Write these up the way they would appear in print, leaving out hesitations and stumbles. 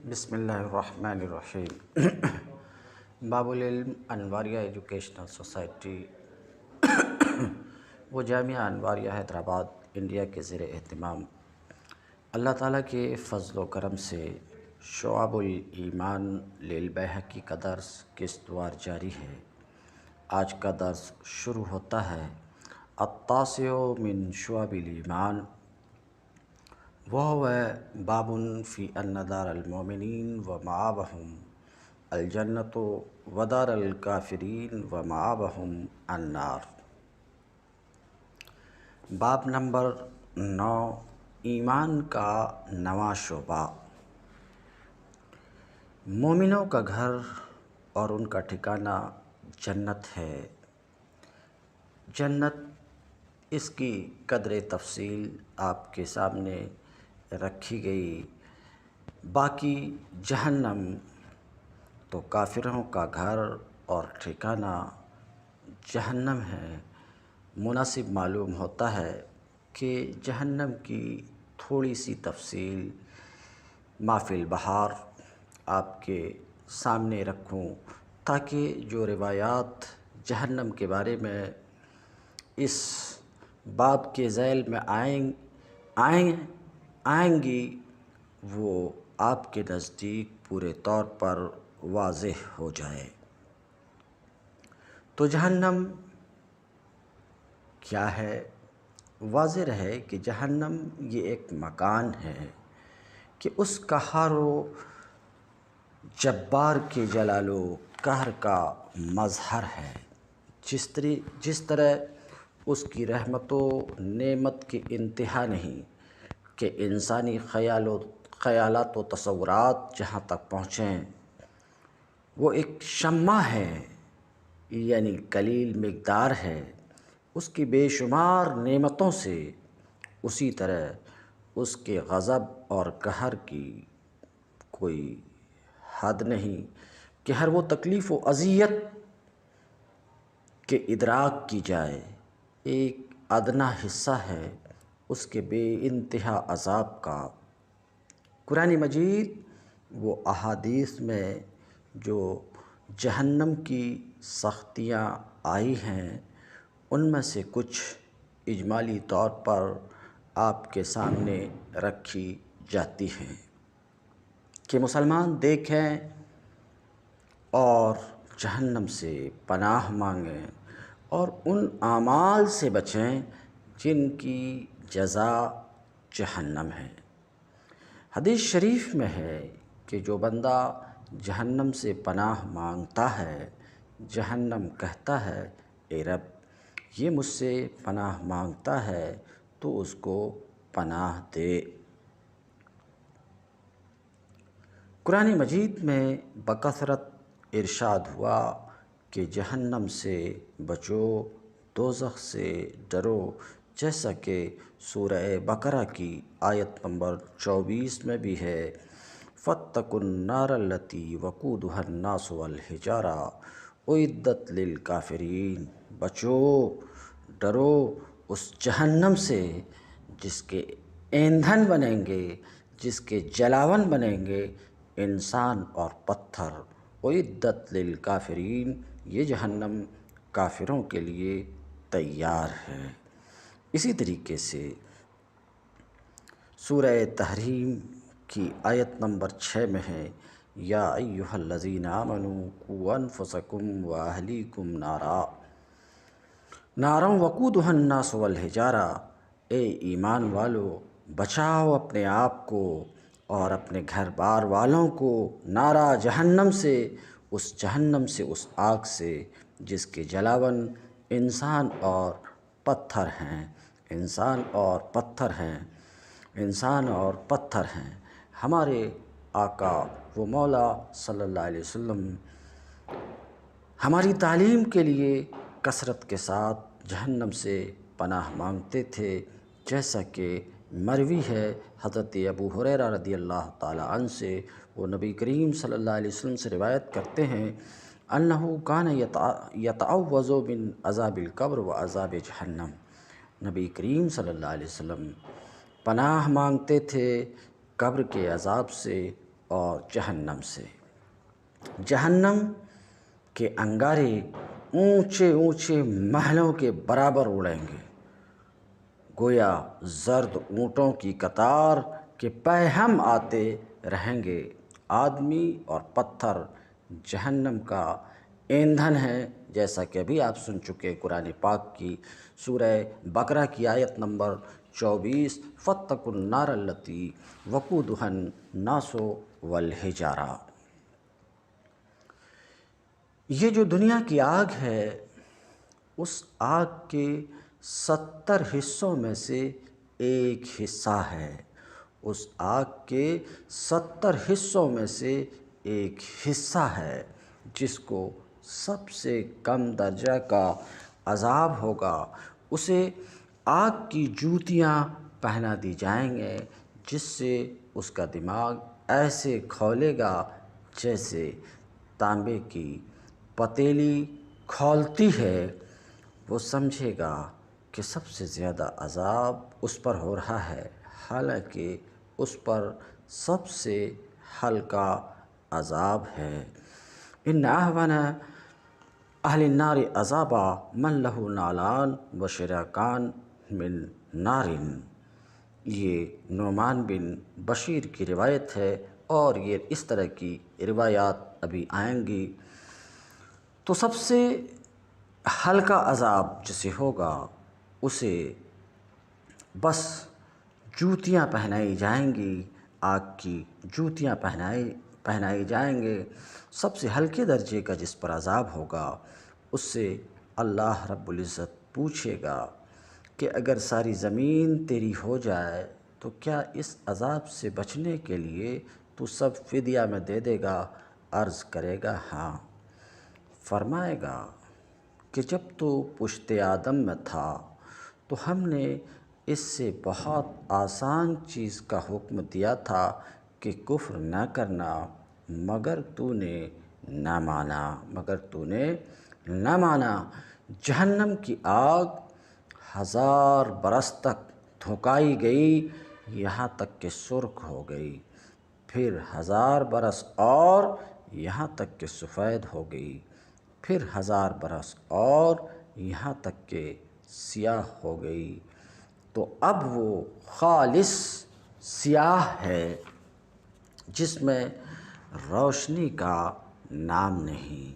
بسم اللہ الرحمن الرحیم۔ باب العلم انواریہ ایجوکیشنل سوسائٹی وہ جامعہ انواریہ حیدرآباد انڈیا کے زیر اہتمام اللہ تعالیٰ کے فضل و کرم سے شعب الایمان للبیہقی کا درس قسط وار جاری ہے۔ آج کا درس شروع ہوتا ہے التاسع من شعب الایمان وهو باب فی ان دار المؤمنین ومآبہم الجنت ودار الکافرین ومآبہم النار۔ باب نمبر 9، ایمان کا نواں شعبہ۔ مومنوں کا گھر اور ان کا ٹھکانہ جنت ہے۔ جنت، اس کی قدر تفصیل آپ کے سامنے رکھی گئی۔ باقی جہنم تو کافروں کا گھر اور ٹھکانہ جہنم ہے۔ مناسب معلوم ہوتا ہے کہ جہنم کی تھوڑی سی تفصیل ما فی البحار آپ کے سامنے رکھوں، تاکہ جو روایات جہنم کے بارے میں اس باب کے ذیل میں آئیں گی وہ آپ کے نزدیک پورے طور پر واضح ہو جائے۔ تو جہنم کیا ہے؟ واضح رہے کہ جہنم یہ ایک مکان ہے کہ اس قہار و جبار کے جلال و قہر کا مظہر ہے۔ جس طرح اس کی رحمت و نعمت کی انتہا نہیں کہ انسانی خیالات و تصورات جہاں تک پہنچیں، وہ ایک شمع ہے، یعنی قلیل مقدار ہے اس کی بے شمار نعمتوں سے، اسی طرح اس کے غضب اور قہر کی کوئی حد نہیں کہ ہر وہ تکلیف و اذیت کے ادراک کی جائے۔ ایک ادنا حصہ ہے اس کے بے انتہا عذاب کا۔ قرآن مجید وہ احادیث میں جو جہنم کی سختیاں آئی ہیں ان میں سے کچھ اجمالی طور پر آپ کے سامنے رکھی جاتی ہیں کہ مسلمان دیکھیں اور جہنم سے پناہ مانگیں اور ان اعمال سے بچیں جن کی جزا جہنم ہے۔ حدیث شریف میں ہے کہ جو بندہ جہنم سے پناہ مانگتا ہے، جہنم کہتا ہے اے رب، یہ مجھ سے پناہ مانگتا ہے تو اس کو پناہ دے۔ قرآن مجید میں بکثرت ارشاد ہوا کہ جہنم سے بچو، دوزخ سے ڈرو، جیسا کہ سورہ بقرہ کی آیت نمبر 24 میں بھی ہے فاتقوا النار التی وقودها الناس والحجارہ اعدت للکافرین۔ بچو، ڈرو اس جہنم سے جس کے ایندھن بنیں گے، جس کے جلاون بنیں گے انسان اور پتھر۔ اعدت للکافرین، یہ جہنم کافروں کے لیے تیار ہے۔ اسی طریقے سے سورہ تحریم کی آیت نمبر 6 میں ہے یا ایھا الذین آمنوا قوا انفسکم واہلیکم نارا وقودھا الناس والحجارہ۔ اے ایمان والو، بچاؤ اپنے آپ کو اور اپنے گھر بار والوں کو نارا جہنم سے، اس جہنم سے، اس آگ سے جس کے جلاون انسان اور پتھر ہیں، انسان اور پتھر ہیں، انسان اور پتھر ہیں۔ ہمارے آقا و مولا صلی اللہ علیہ وسلم ہماری تعلیم کے لیے کثرت کے ساتھ جہنم سے پناہ مانگتے تھے، جیسا کہ مروی ہے حضرت ابو ہریرہ رضی اللہ تعالی عنہ سے۔ وہ نبی کریم صلی اللہ علیہ وسلم سے روایت کرتے ہیں انہ کان یتعوذ من عذاب القبر و عذاب جہنم۔ نبی کریم صلی اللہ علیہ وسلم پناہ مانگتے تھے قبر کے عذاب سے اور جہنم سے۔ جہنم کے انگارے اونچے اونچے محلوں کے برابر اڑیں گے، گویا زرد اونٹوں کی قطار کے پیہم آتے رہیں گے۔ آدمی اور پتھر جہنم کا ایندھن ہے، جیسا کہ ابھی آپ سن چکے قرآن پاک کی سورہ بقرہ کی آیت نمبر 24، فاتقوا النار التی وقودها الناس والحجارہ۔ یہ جو دنیا کی آگ ہے، اس آگ کے 70 حصوں میں سے ایک حصہ ہے، اس آگ کے 70 حصوں میں سے ایک حصہ ہے جس کو سب سے کم درجہ کا عذاب ہوگا۔ اسے آگ کی جوتیاں پہنا دی جائیں گے، جس سے اس کا دماغ ایسے کھولے گا جیسے تانبے کی پتیلی کھولتی ہے۔ وہ سمجھے گا کہ سب سے زیادہ عذاب اس پر ہو رہا ہے، حالانکہ اس پر سب سے ہلکا عذاب ہے۔ ان اہون اہل النار عذابا من لہ نالان و شراکان من نار۔ یہ نعمان بن بشیر کی روایت ہے، اور یہ اس طرح کی روایات ابھی آئیں گی۔ تو سب سے ہلکا عذاب جسے ہوگا، اسے بس جوتیاں پہنائی جائیں گی، آگ کی جوتیاں پہنائی جائیں گے۔ سب سے ہلکے درجے کا جس پر عذاب ہوگا، اس سے اللہ رب العزت پوچھے گا کہ اگر ساری زمین تیری ہو جائے تو کیا اس عذاب سے بچنے کے لیے تو سب فدیہ میں دے دے گا؟ عرض کرے گا ہاں۔ فرمائے گا کہ جب تو پشت آدم میں تھا تو ہم نے اس سے بہت آسان چیز کا حکم دیا تھا کہ کفر نہ کرنا، مگر تو نے نہ مانا۔ جہنم کی آگ 1000 برس تک دھکائی گئی، یہاں تک کہ سرخ ہو گئی، پھر 1000 برس اور یہاں تک کہ سفید ہو گئی، پھر 1000 برس اور یہاں تک کہ سیاہ ہو گئی۔ تو اب وہ خالص سیاہ ہے جس میں روشنی کا نام نہیں۔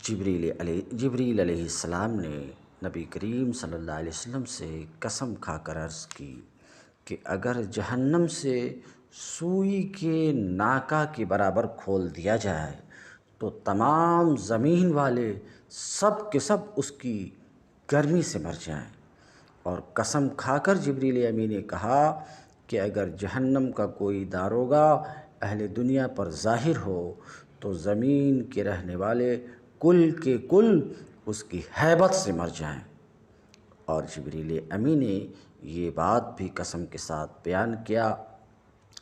جبریل علیہ السلام نے نبی کریم صلی اللہ علیہ وسلم سے قسم کھا کر عرض کی کہ اگر جہنم سے سوئی کے ناکہ کے برابر کھول دیا جائے تو تمام زمین والے سب کے سب اس کی گرمی سے مر جائیں۔ اور قسم کھا کر جبریل امی نے کہا کہ اگر جہنم کا کوئی داروغہ اہل دنیا پر ظاہر ہو تو زمین کے رہنے والے کل کے کل اس کی ہیبت سے مر جائیں۔ اور جبریل امی نے یہ بات بھی قسم کے ساتھ بیان کیا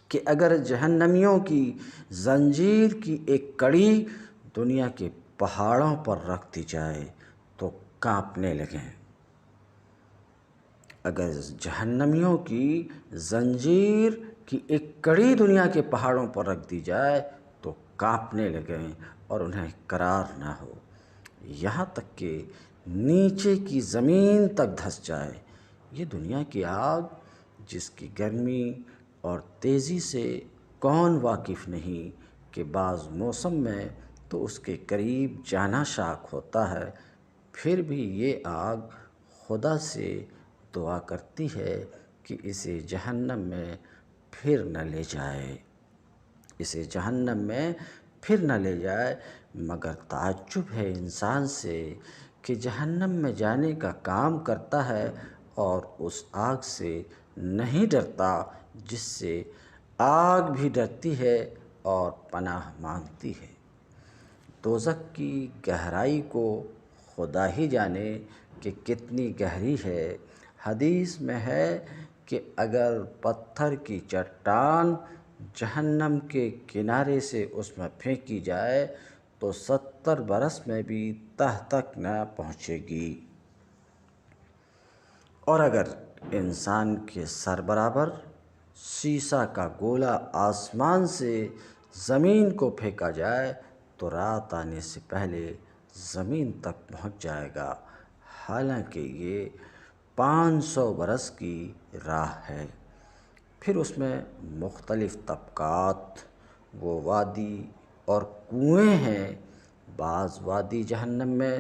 کہ اگر جہنمیوں کی زنجیر کی ایک کڑی دنیا کے پہاڑوں پر رکھ دی جائے تو کانپنے لگیں۔ اگر جہنمیوں کی زنجیر کی ایک کڑی دنیا کے پہاڑوں پر رکھ دی جائے تو کانپنے لگیں اور انہیں قرار نہ ہو، یہاں تک کہ نیچے کی زمین تک دھس جائے۔ یہ دنیا کی آگ جس کی گرمی اور تیزی سے کون واقف نہیں کہ بعض موسم میں تو اس کے قریب جانا شاک ہوتا ہے، پھر بھی یہ آگ خدا سے دعا کرتی ہے کہ اسے جہنم میں پھر نہ لے جائے، اسے جہنم میں پھر نہ لے جائے۔ مگر تعجب ہے انسان سے کہ جہنم میں جانے کا کام کرتا ہے اور اس آگ سے نہیں ڈرتا جس سے آگ بھی ڈرتی ہے اور پناہ مانگتی ہے۔ دوزخ کی گہرائی کو خدا ہی جانے کہ کتنی گہری ہے۔ حدیث میں ہے کہ اگر پتھر کی چٹان جہنم کے کنارے سے اس میں پھینکی جائے تو 70 برس میں بھی تہ تک نہ پہنچے گی، اور اگر انسان کے سر برابر سیسا کا گولا آسمان سے زمین کو پھینکا جائے تو رات آنے سے پہلے زمین تک پہنچ جائے گا، حالانکہ یہ 500 برس کی راہ ہے۔ پھر اس میں مختلف طبقات، وہ وادی اور کنویں ہیں۔ بعض وادی جہنم میں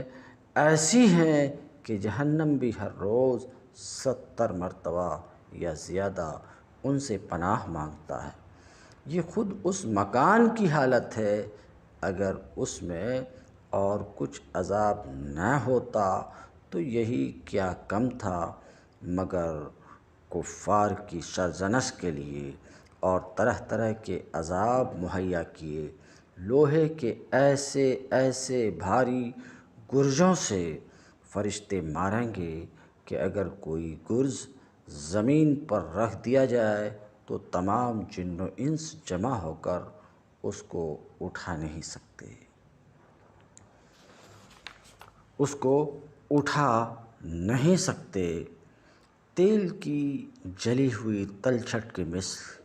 ایسی ہیں کہ جہنم بھی ہر روز 70 مرتبہ یا زیادہ ان سے پناہ مانگتا ہے۔ یہ خود اس مکان کی حالت ہے۔ اگر اس میں اور کچھ عذاب نہ ہوتا تو یہی کیا کم تھا، مگر کفار کی سرزنش کے لیے اور طرح طرح کے عذاب مہیا کیے۔ لوہے کے ایسے ایسے بھاری گرزوں سے فرشتے ماریں گے کہ اگر کوئی گرز زمین پر رکھ دیا جائے تو تمام جن و انس جمع ہو کر اس کو اٹھا نہیں سکتے، اس کو اٹھا نہیں سکتے۔ تیل کی جلی ہوئی تلچھٹ کے مثل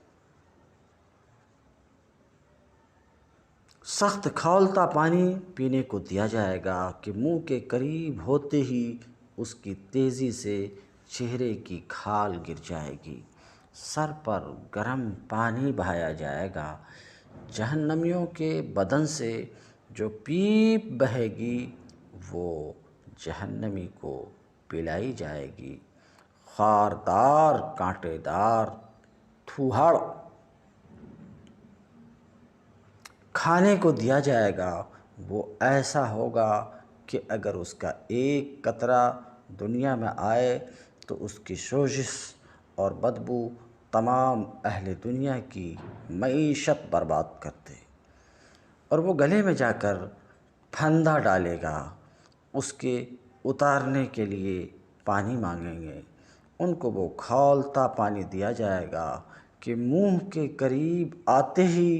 سخت کھولتا پانی پینے کو دیا جائے گا کہ منہ کے قریب ہوتے ہی اس کی تیزی سے چہرے کی کھال گر جائے گی۔ سر پر گرم پانی بہایا جائے گا۔ جہنمیوں کے بدن سے جو پیپ بہے گی وہ جہنمی کو پلائی جائے گی۔ خاردار کانٹے دار تھوہڑ کھانے کو دیا جائے گا۔ وہ ایسا ہوگا کہ اگر اس کا ایک قطرہ دنیا میں آئے تو اس کی سوزش اور بدبو تمام اہل دنیا کی معیشت برباد کر دے، اور وہ گلے میں جا کر پھندا ڈالے گا۔ اس کے اتارنے کے لیے پانی مانگیں گے، ان کو وہ کھولتا پانی دیا جائے گا کہ منہ کے قریب آتے ہی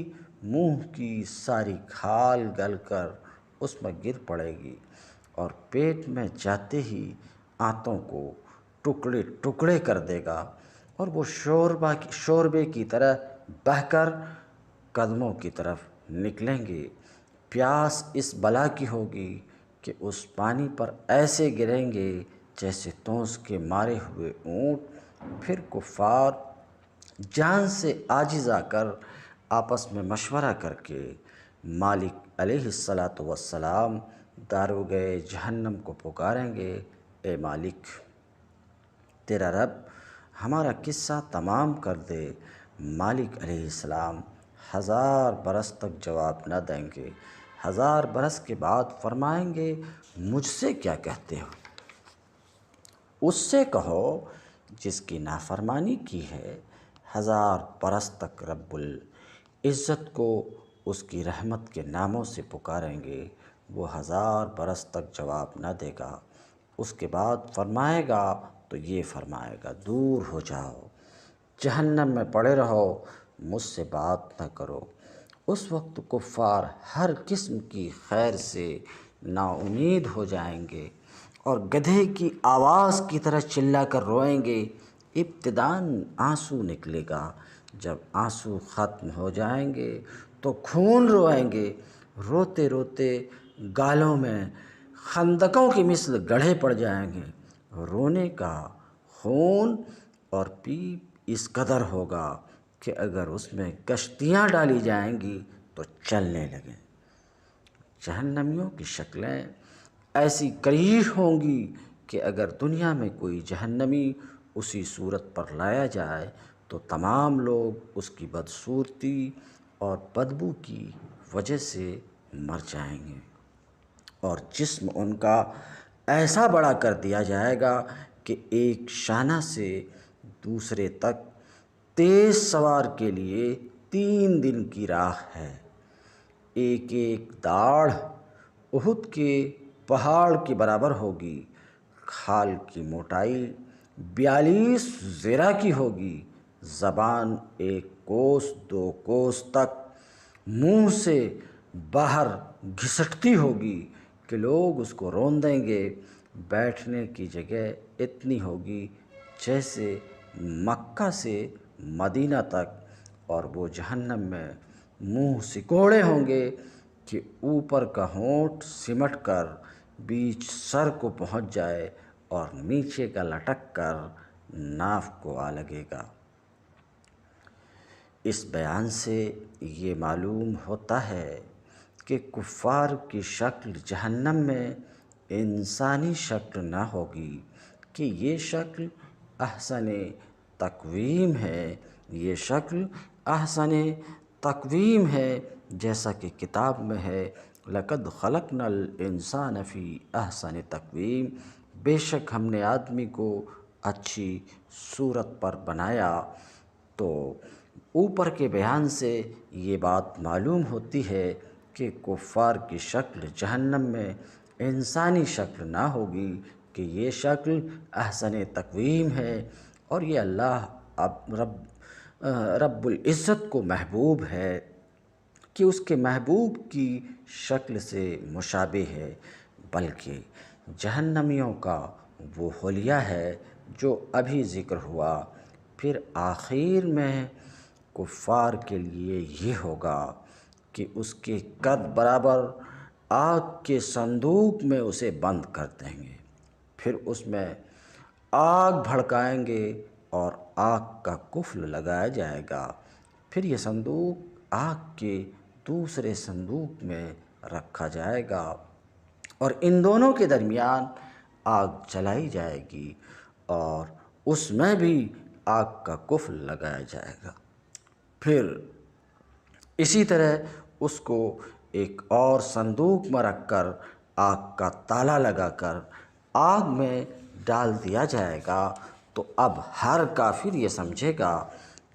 منہ کی ساری کھال گل کر اس میں گر پڑے گی، اور پیٹ میں جاتے ہی آنتوں کو ٹکڑے ٹکڑے کر دے گا، اور وہ شوربے کی طرح بہہ کر قدموں کی طرف نکلیں گے۔ پیاس اس بلا کی ہوگی کہ اس پانی پر ایسے گریں گے جیسے تونس کے مارے ہوئے اونٹ۔ پھر کفار جان سے عاجز آ کر آپس میں مشورہ کر کے مالک علیہ السلام داروغے جہنم کو پکاریں گے، اے مالک، تیرا رب ہمارا قصہ تمام کر دے۔ مالک علیہ السلام 1000 برس تک جواب نہ دیں گے۔ 1000 برس کے بعد فرمائیں گے، مجھ سے کیا کہتے ہو؟ اس سے کہو جس کی نافرمانی کی ہے۔ 1000 برس تک رب العزت کو اس کی رحمت کے ناموں سے پکاریں گے، وہ 1000 برس تک جواب نہ دے گا۔ اس کے بعد فرمائے گا تو یہ فرمائے گا، دور ہو جاؤ، جہنم میں پڑے رہو، مجھ سے بات نہ کرو۔ اس وقت کفار ہر قسم کی خیر سے نا امید ہو جائیں گے اور گدھے کی آواز کی طرح چلا کر روئیں گے۔ ابتداً آنسو نکلے گا، جب آنسو ختم ہو جائیں گے تو خون روئیں گے۔ روتے روتے گالوں میں خندقوں کی مثل گڑھے پڑ جائیں گے۔ رونے کا خون اور پیپ اس قدر ہوگا کہ اگر اس میں کشتیاں ڈالی جائیں گی تو چلنے لگیں۔ جہنمیوں کی شکلیں ایسی کریہ ہوں گی کہ اگر دنیا میں کوئی جہنمی اسی صورت پر لایا جائے تو تمام لوگ اس کی بدصورتی اور بدبو کی وجہ سے مر جائیں گے، اور جسم ان کا ایسا بڑا کر دیا جائے گا کہ ایک شانہ سے دوسرے تک تیز سوار کے لیے 3 دن کی راہ ہے۔ ایک ایک داڑھ احد کے پہاڑ کے برابر ہوگی۔ کھال کی موٹائی 42 ذرا کی ہوگی۔ زبان 1 کوس 2 کوس تک منہ سے باہر گھسٹتی ہوگی کہ لوگ اس کو روندیں گے۔ بیٹھنے کی جگہ اتنی ہوگی جیسے مکہ سے مدینہ تک، اور وہ جہنم میں منہ سکوڑے ہوں گے کہ اوپر کا ہونٹ سمٹ کر بیچ سر کو پہنچ جائے اور نیچے کا لٹک کر ناف کو آ لگے گا۔ اس بیان سے یہ معلوم ہوتا ہے کہ کفار کی شکل جہنم میں انسانی شکل نہ ہوگی، کہ یہ شکل احسن تقویم ہے، یہ شکل احسن تقویم ہے، جیسا کہ کتاب میں ہے لَقَدْ خَلَقْنَا الْإِنسَانَ فِي أَحْسَنِ تَقْوِيمٍ، بے شک ہم نے آدمی کو اچھی صورت پر بنایا۔ تو اوپر کے بیان سے یہ بات معلوم ہوتی ہے کہ کفار کی شکل جہنم میں انسانی شکل نہ ہوگی، کہ یہ شکل احسن تقویم ہے، اور یہ اللہ رب العزت کو محبوب ہے کہ اس کے محبوب کی شکل سے مشابہ ہے، بلکہ جہنمیوں کا وہ حلیہ ہے جو ابھی ذکر ہوا۔ پھر آخر میں کفار کے لیے یہ ہوگا کہ اس کے قد برابر آگ کے صندوق میں اسے بند کر دیں گے، پھر اس میں آگ بھڑکائیں گے اور آگ کا قفل لگایا جائے گا، پھر یہ صندوق آگ کے دوسرے صندوق میں رکھا جائے گا، اور ان دونوں کے درمیان آگ جلائی جائے گی، اور اس میں بھی آگ کا قفل لگایا جائے گا۔ پھر اسی طرح اس کو ایک اور صندوق میں رکھ کر آگ کا تالا لگا کر آگ میں ڈال دیا جائے گا۔ تو اب ہر کافر یہ سمجھے گا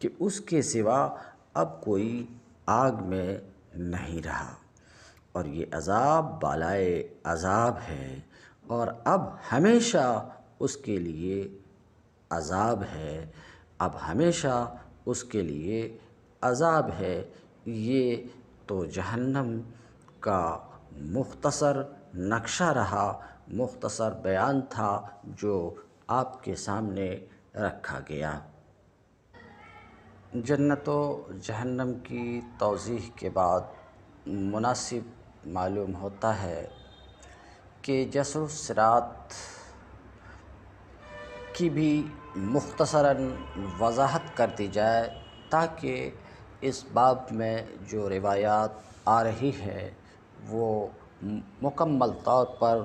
کہ اس کے سوا اب کوئی آگ میں نہیں رہا، اور یہ عذاب بالائے عذاب ہے، اور اب ہمیشہ اس کے لیے عذاب ہے، اب ہمیشہ اس کے لیے عذاب ہے۔ یہ تو جہنم کا مختصر نقشہ رہا، مختصر بیان تھا جو آپ کے سامنے رکھا گیا۔ جنت و جہنم کی توضیح کے بعد مناسب معلوم ہوتا ہے کہ جسر الصراط کی بھی مختصراً وضاحت کر دی جائے، تاکہ اس باب میں جو روایات آ رہی ہے وہ مکمل طور پر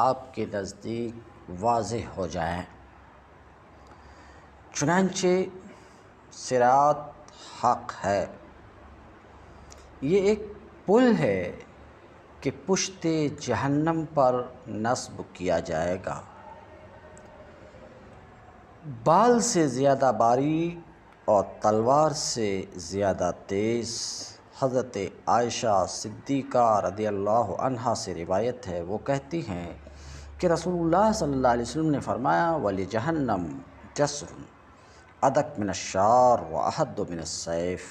آپ کے نزدیک واضح ہو جائیں۔ چنانچہ صراط حق ہے، یہ ایک پل ہے کہ پشت جہنم پر نصب کیا جائے گا، بال سے زیادہ باریک اور تلوار سے زیادہ تیز۔ حضرت عائشہ صدیقہ رضی اللہ عنہا سے روایت ہے، وہ کہتی ہیں کہ رسول اللہ صلی اللہ علیہ وسلم نے فرمایا وَلِجَهَنَّمَ جَسْرٌ أَدَق مِنَ الشَّعْرِ وَأَحَدُّ مِنَ السَّيْفِ،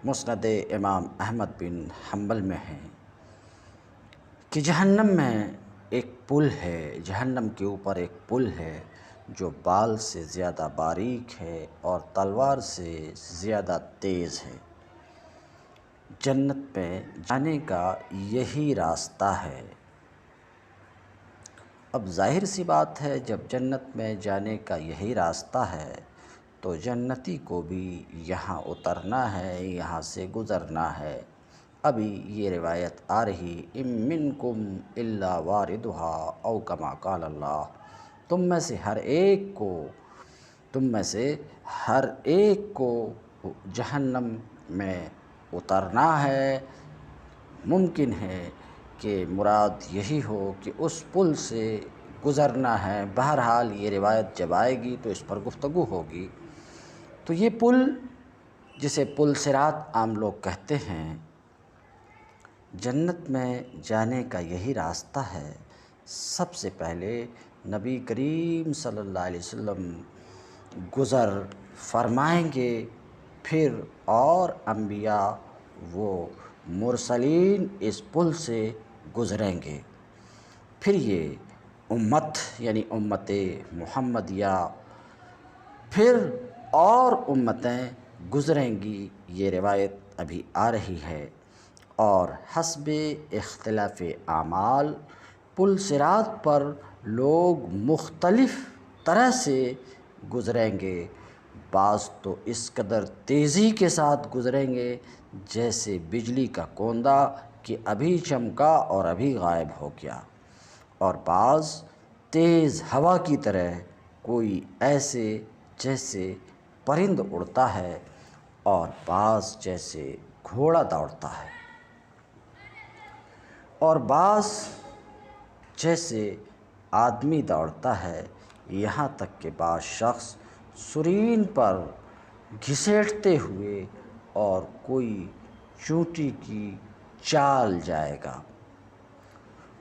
مسند امام احمد بن حنبل میں ہے کہ جہنم میں ایک پل ہے، جہنم کے اوپر ایک پل ہے جو بال سے زیادہ باریک ہے اور تلوار سے زیادہ تیز ہے۔ جنت میں جانے کا یہی راستہ ہے۔ اب ظاہر سی بات ہے، جب جنت میں جانے کا یہی راستہ ہے تو جنتی کو بھی یہاں اترنا ہے، یہاں سے گزرنا ہے۔ ابھی یہ روایت آ رہی اِن مِّنکُم إِلَّا وَارِدُهَا أَوْ كَمَا قَالَ اللَّهُ، تم میں سے ہر ایک کو جہنم میں اترنا ہے۔ ممکن ہے کہ مراد یہی ہو کہ اس پل سے گزرنا ہے۔ بہرحال یہ روایت جب آئے گی تو اس پر گفتگو ہوگی۔ تو یہ پل، جسے پل صراط عام لوگ کہتے ہیں، جنت میں جانے کا یہی راستہ ہے۔ سب سے پہلے نبی کریم صلی اللہ علیہ وسلم گزر فرمائیں گے، پھر اور انبیاء وہ مرسلین اس پل سے گزریں گے، پھر یہ امت یعنی امت محمدیہ، پھر اور امتیں گزریں گی، یہ روایت ابھی آ رہی ہے، اور حسب اختلاف اعمال پل صراط پر لوگ مختلف طرح سے گزریں گے۔ بعض تو اس قدر تیزی کے ساتھ گزریں گے جیسے بجلی کا کوندہ کہ ابھی چمکا اور ابھی غائب ہو گیا، اور بعض تیز ہوا کی طرح، کوئی ایسے جیسے پرند اڑتا ہے، اور بعض جیسے گھوڑا دوڑتا ہے، اور بعض جیسے آدمی دوڑتا ہے، یہاں تک کہ بعض شخص سرین پر گھسیٹتے ہوئے اور کوئی چونٹی کی چال جائے گا۔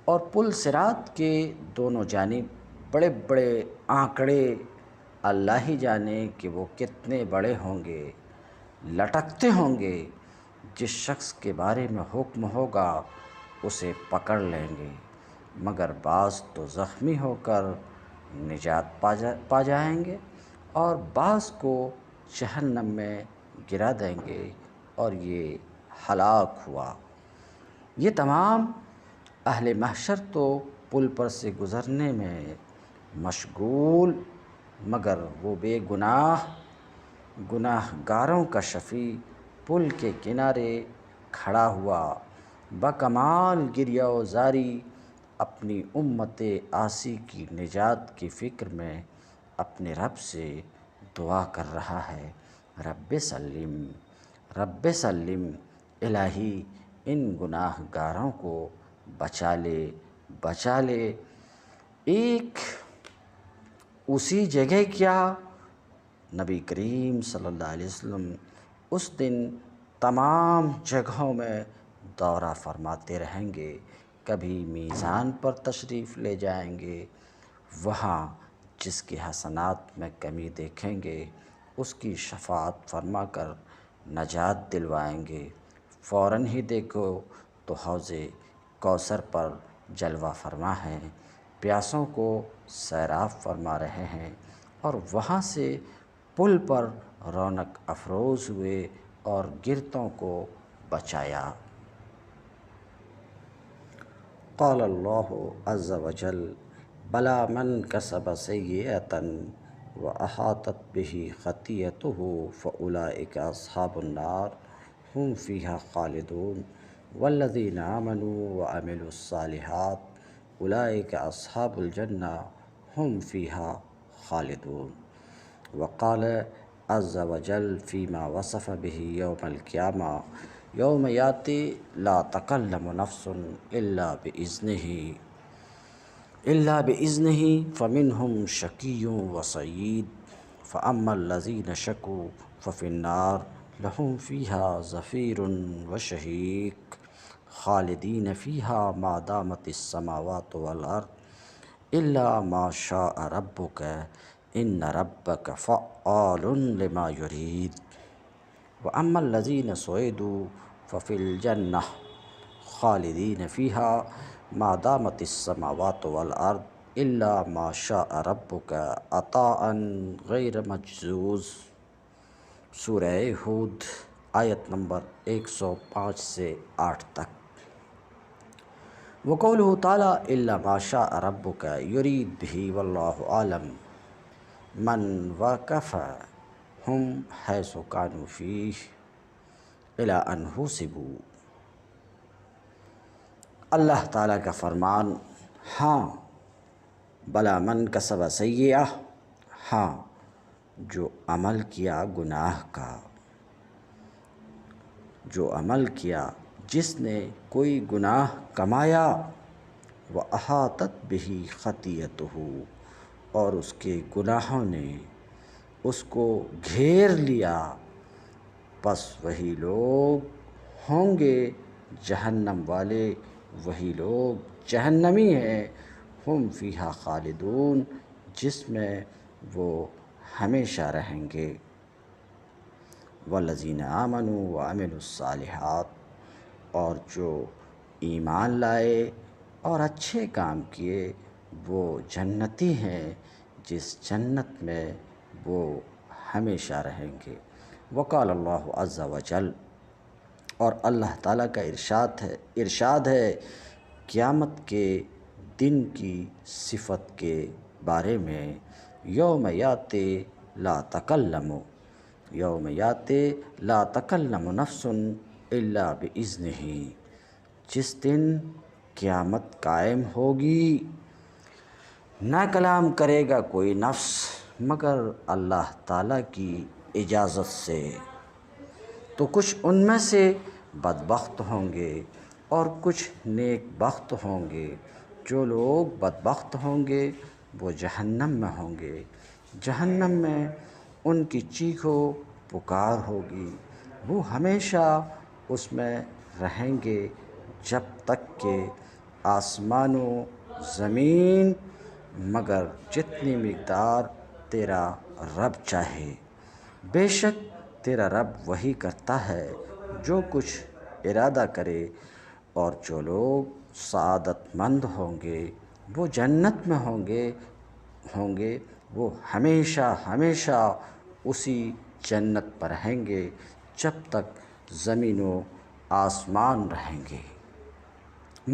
اور پل صراط کے دونوں جانب بڑے بڑے آنکڑے، اللہ ہی جانے کہ وہ کتنے بڑے ہوں گے، لٹکتے ہوں گے۔ جس شخص کے بارے میں حکم ہوگا اسے پکڑ لیں گے، مگر بعض تو زخمی ہو کر نجات پا جائیں گے، اور بعض کو جہنم میں گرا دیں گے، اور یہ ہلاک ہوا۔ یہ تمام اہل محشر تو پل پر سے گزرنے میں مشغول، مگر وہ بے گناہ گاروں کا شفیع پل کے کنارے کھڑا ہوا، بکمال گریہ و زاری اپنی امت عاصی کی نجات کی فکر میں اپنے رب سے دعا کر رہا ہے، رب سلم، رب سلم، الہی ان گناہ گاروں کو بچا لے، بچا لے۔ ایک اسی جگہ کیا، نبی کریم صلی اللہ علیہ وسلم اس دن تمام جگہوں میں دورہ فرماتے رہیں گے۔ کبھی میزان پر تشریف لے جائیں گے، وہاں جس کی حسنات میں کمی دیکھیں گے اس کی شفاعت فرما کر نجات دلوائیں گے۔ فوراً ہی دیکھو تو حوض کوثر پر جلوہ فرما ہیں، پیاسوں کو سیراب فرما رہے ہیں، اور وہاں سے پل پر رونق افروز ہوئے اور گرتوں کو بچایا۔ قال اللہ عز وجل بلا من کسب سیئۃ واحاطت بہ خطیئتہ فاولئک اصحاب النار ہم فیہا خالدون والذین آمنوا وعملوا الصالحات اولئک اصحاب الجنہ ہم فیہا خالدون۔ وقال عز وجل فیما وصف بہ یوم القیامہ یوم یاتی لا تکلم نفس الا بإذنہ فمنہم شقی وسعید فاما الذین شقوا ففی النار لہم فیہا زفیر وشہیق خالدین فیہا ما دامت السماوات والارض الا ما شاء ربک ان ربک فعال لما یرید واما الذین سعدوا ففی الجنہ خالدین فیہا ما دامت السماوات والارض الا ما شاء ربک عطاء غیر مجذوذ۔ سورہ ہود آیت نمبر 105 سے 8 تک۔ وقولہ تعالیٰ الا ما شاء ربک یرید بہ واللہ اعلم من وقف ہم حیث کانوا فیہ الی ان حوسبوا۔ اللہ تعالیٰ کا فرمان، ہاں بلا من کسب سیئہ، ہاں جو عمل کیا گناہ کا، جو عمل کیا جس نے کوئی گناہ کمایا، واحاطت بہ خطیئتہ اور اس کے گناہوں نے اس کو گھیر لیا، پس وہی لوگ ہوں گے جہنم والے، وہی لوگ جہنمی ہیں، ہم فیہا خالدون جس میں وہ ہمیشہ رہیں گے۔ والذین آمنوا وعملوا الصالحات اور جو ایمان لائے اور اچھے کام کیے وہ جنتی ہیں، جس جنت میں وہ ہمیشہ رہیں گے۔ وقال اللہ عز و جل، اور اللہ تعالیٰ کا ارشاد ہے قیامت کے دن کی صفت کے بارے میں، یوم یاتی لا تکلم، یوم یاتی لا تکلم نفس الا باذنہ، جس دن قیامت قائم ہوگی نہ کلام کرے گا کوئی نفس مگر اللہ تعالیٰ کی اجازت سے۔ تو کچھ ان میں سے بدبخت ہوں گے اور کچھ نیک بخت ہوں گے۔ جو لوگ بدبخت ہوں گے وہ جہنم میں ہوں گے، جہنم میں ان کی چیخ و پکار ہوگی، وہ ہمیشہ اس میں رہیں گے جب تک کہ آسمان و زمین مگر جتنی مقدار تیرا رب چاہے۔ بے شک تیرا رب وہی کرتا ہے جو کچھ ارادہ کرے، اور جو لوگ سعادت مند ہوں گے وہ جنت میں ہوں گے، وہ ہمیشہ ہمیشہ اسی جنت پر رہیں گے جب تک زمین و آسمان رہیں گے،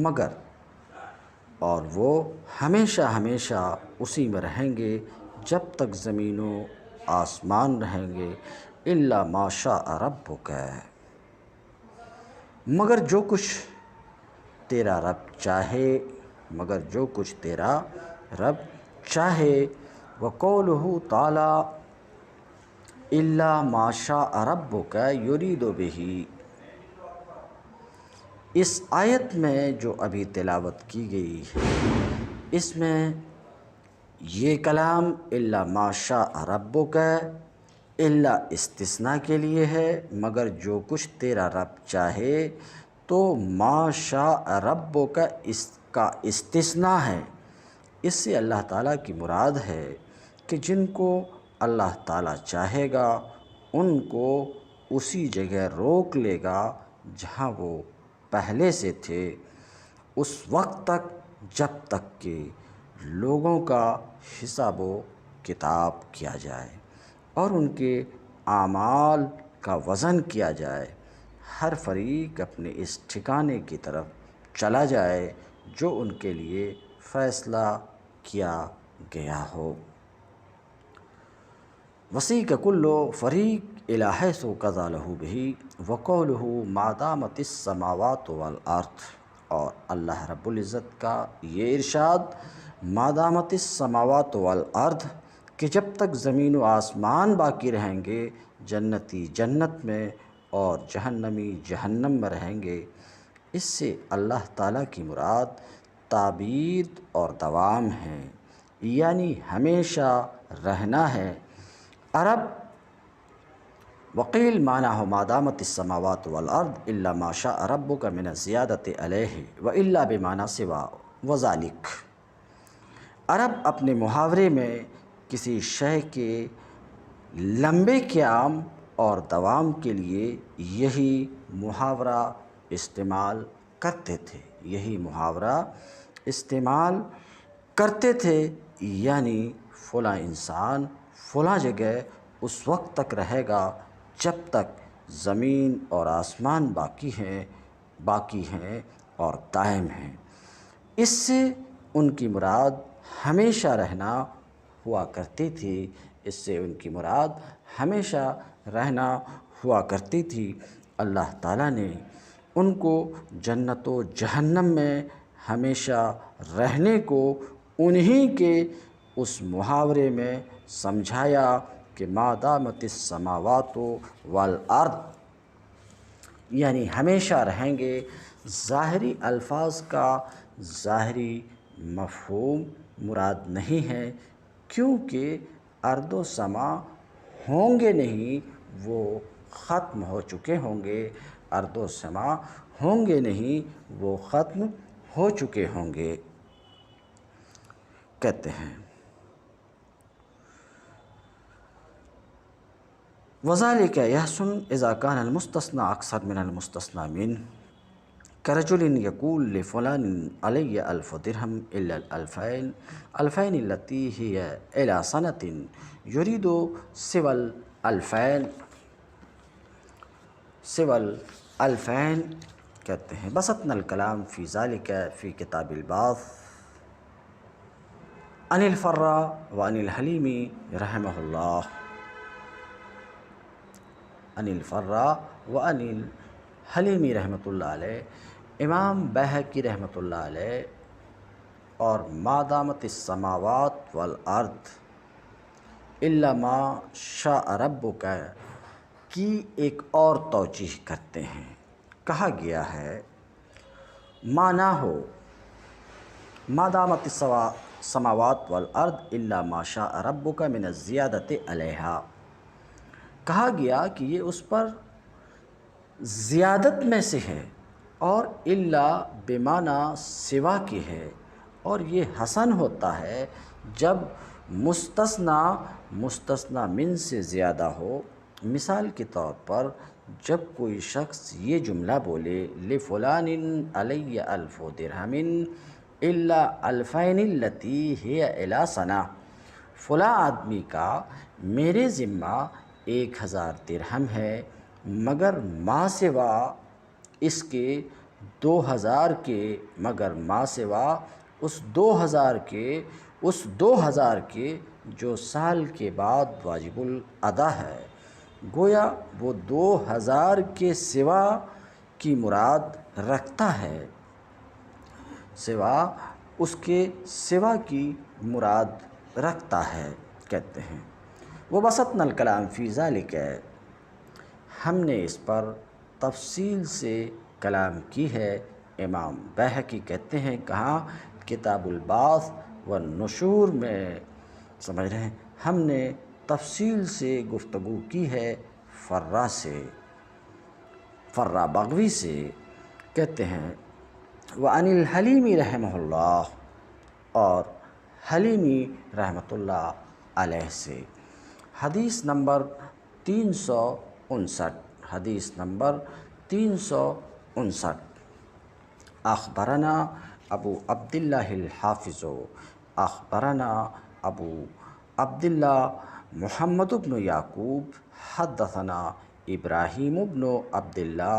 مگر اور وہ ہمیشہ ہمیشہ اسی میں رہیں گے جب تک زمین و آسمان رہیں گے، الا ما شاء ربک، مگر جو کچھ تیرا رب چاہے، مگر جو کچھ تیرا رب چاہے۔ وقولہ تعالی الا ما شاء ربک یرید بہ، اس آیت میں جو ابھی تلاوت کی گئی ہے اس میں یہ کلام الا ما شاء ربک الا استثناء کے لیے ہے، مگر جو کچھ تیرا رب چاہے، تو ما شاء ربک اس کا استثناء ہے۔ اس سے اللہ تعالیٰ کی مراد ہے کہ جن کو اللہ تعالیٰ چاہے گا ان کو اسی جگہ روک لے گا جہاں وہ پہلے سے تھے، اس وقت تک جب تک کہ لوگوں کا حساب و کتاب کیا جائے اور ان کے اعمال کا وزن کیا جائے، ہر فریق اپنے اس ٹھکانے کی طرف چلا جائے جو ان کے لیے فیصلہ کیا گیا ہو۔ وسیق کل فریق الی حیث قضی لہ بہ، وقولہ ما دامت السماوات والارض، اور اللہ رب العزت کا یہ ارشاد ما دامت السماوات والارض، کہ جب تک زمین و آسمان باقی رہیں گے جنتی جنت میں اور جہنمی جہنم میں رہیں گے۔ اس سے اللہ تعالیٰ کی مراد تعبید اور دوام ہے، یعنی ہمیشہ رہنا ہے۔ عرب وقیل معناہ ما دامت السماوات والارض الا ما شاء ربک من الزیادۃ علیہ والا بمعنی سوا وذالک، عرب اپنے محاورے میں کسی شے کے لمبے قیام اور دوام کے لیے یہی محاورہ استعمال کرتے تھے، یہی محاورہ استعمال کرتے تھے، یعنی فلاں انسان فلاں جگہ اس وقت تک رہے گا جب تک زمین اور آسمان باقی ہیں اور قائم ہیں۔ اس سے ان کی مراد ہمیشہ رہنا ہوا کرتی تھی، اس سے ان کی مراد ہمیشہ رہنا ہوا کرتی تھی۔ اللہ تعالیٰ نے ان کو جنت و جہنم میں ہمیشہ رہنے کو انہی کے اس محاورے میں سمجھایا کہ ما دامت السماوات والارض، یعنی ہمیشہ رہیں گے۔ ظاہری الفاظ کا ظاہری مفہوم مراد نہیں ہے، کیونکہ ارض و سما ہوں گے نہیں، وہ ختم ہو چکے ہوں گے، ارض و سما ہوں گے نہیں، وہ ختم ہو چکے ہوں گے۔ کہتے ہیں وذالک یحسن اذا کان المستثنى اکثر من المستثنى منه کرجل یقول لفلان علی 1000 درہم الا الالفین التی ہی الی سنۃ یرید سوى الفین سول الفین کہتے ہیں۔ بسطنا الکلام فی ذالک فی کتاب البعث عن الفرا وعن الحلیمی رحمہ اللہ، عن الفرا وعن الحلیمی رحمۃ اللہ علیہ، امام بیہقی رحمۃ اللہ علیہ اور ما دامت السماوات والارض الا ما شاء ربک کی ایک اور توجیہ کرتے ہیں۔ کہا گیا ہے معنی ہو ما دامت السماوات والارض الا ما شاء ربک من الزیادۃ علیہا، کہا گیا کہ یہ اس پر زیادت میں سے ہے، اور الا بمعنی سوا کی ہے، اور یہ حسن ہوتا ہے جب مستثنی من سے زیادہ ہو۔ مثال کے طور پر جب کوئی شخص یہ جملہ بولے لفلان علی الف درہم الا الفین التی ہی الی سنہ، فلاں آدمی کا میرے ذمہ 1000 درہم ہے مگر ما سوا اس کے 2000 کے، مگر ما سوا اس 2000 کے جو سال کے بعد واجب الادا ہے۔ گویا وہ 2000 کے سوا کی مراد رکھتا ہے، اس کے سوا کی مراد رکھتا ہے، کہتے ہیں۔ وبسطنا الکلام فی ذالک، ہم نے اس پر تفصیل سے کلام کی ہے۔ امام بیہقی کہتے ہیں کہاں؟ کتاب البعث والنشور میں، سمجھ رہے ہیں، ہم نے تفصیل سے گفتگو کی ہے فرا بغوی سے، کہتے ہیں وعن الحلیمی رحمہ اللہ، اور حلیمی رحمۃ اللہ علیہ سے۔ حدیث نمبر 359، حدیث نمبر 359، اخبرنا ابو عبداللہ الحافظ، اخبرنا ابو عبداللہ محمد بن یعقوب حدثنا ابراہیم بن عبداللہ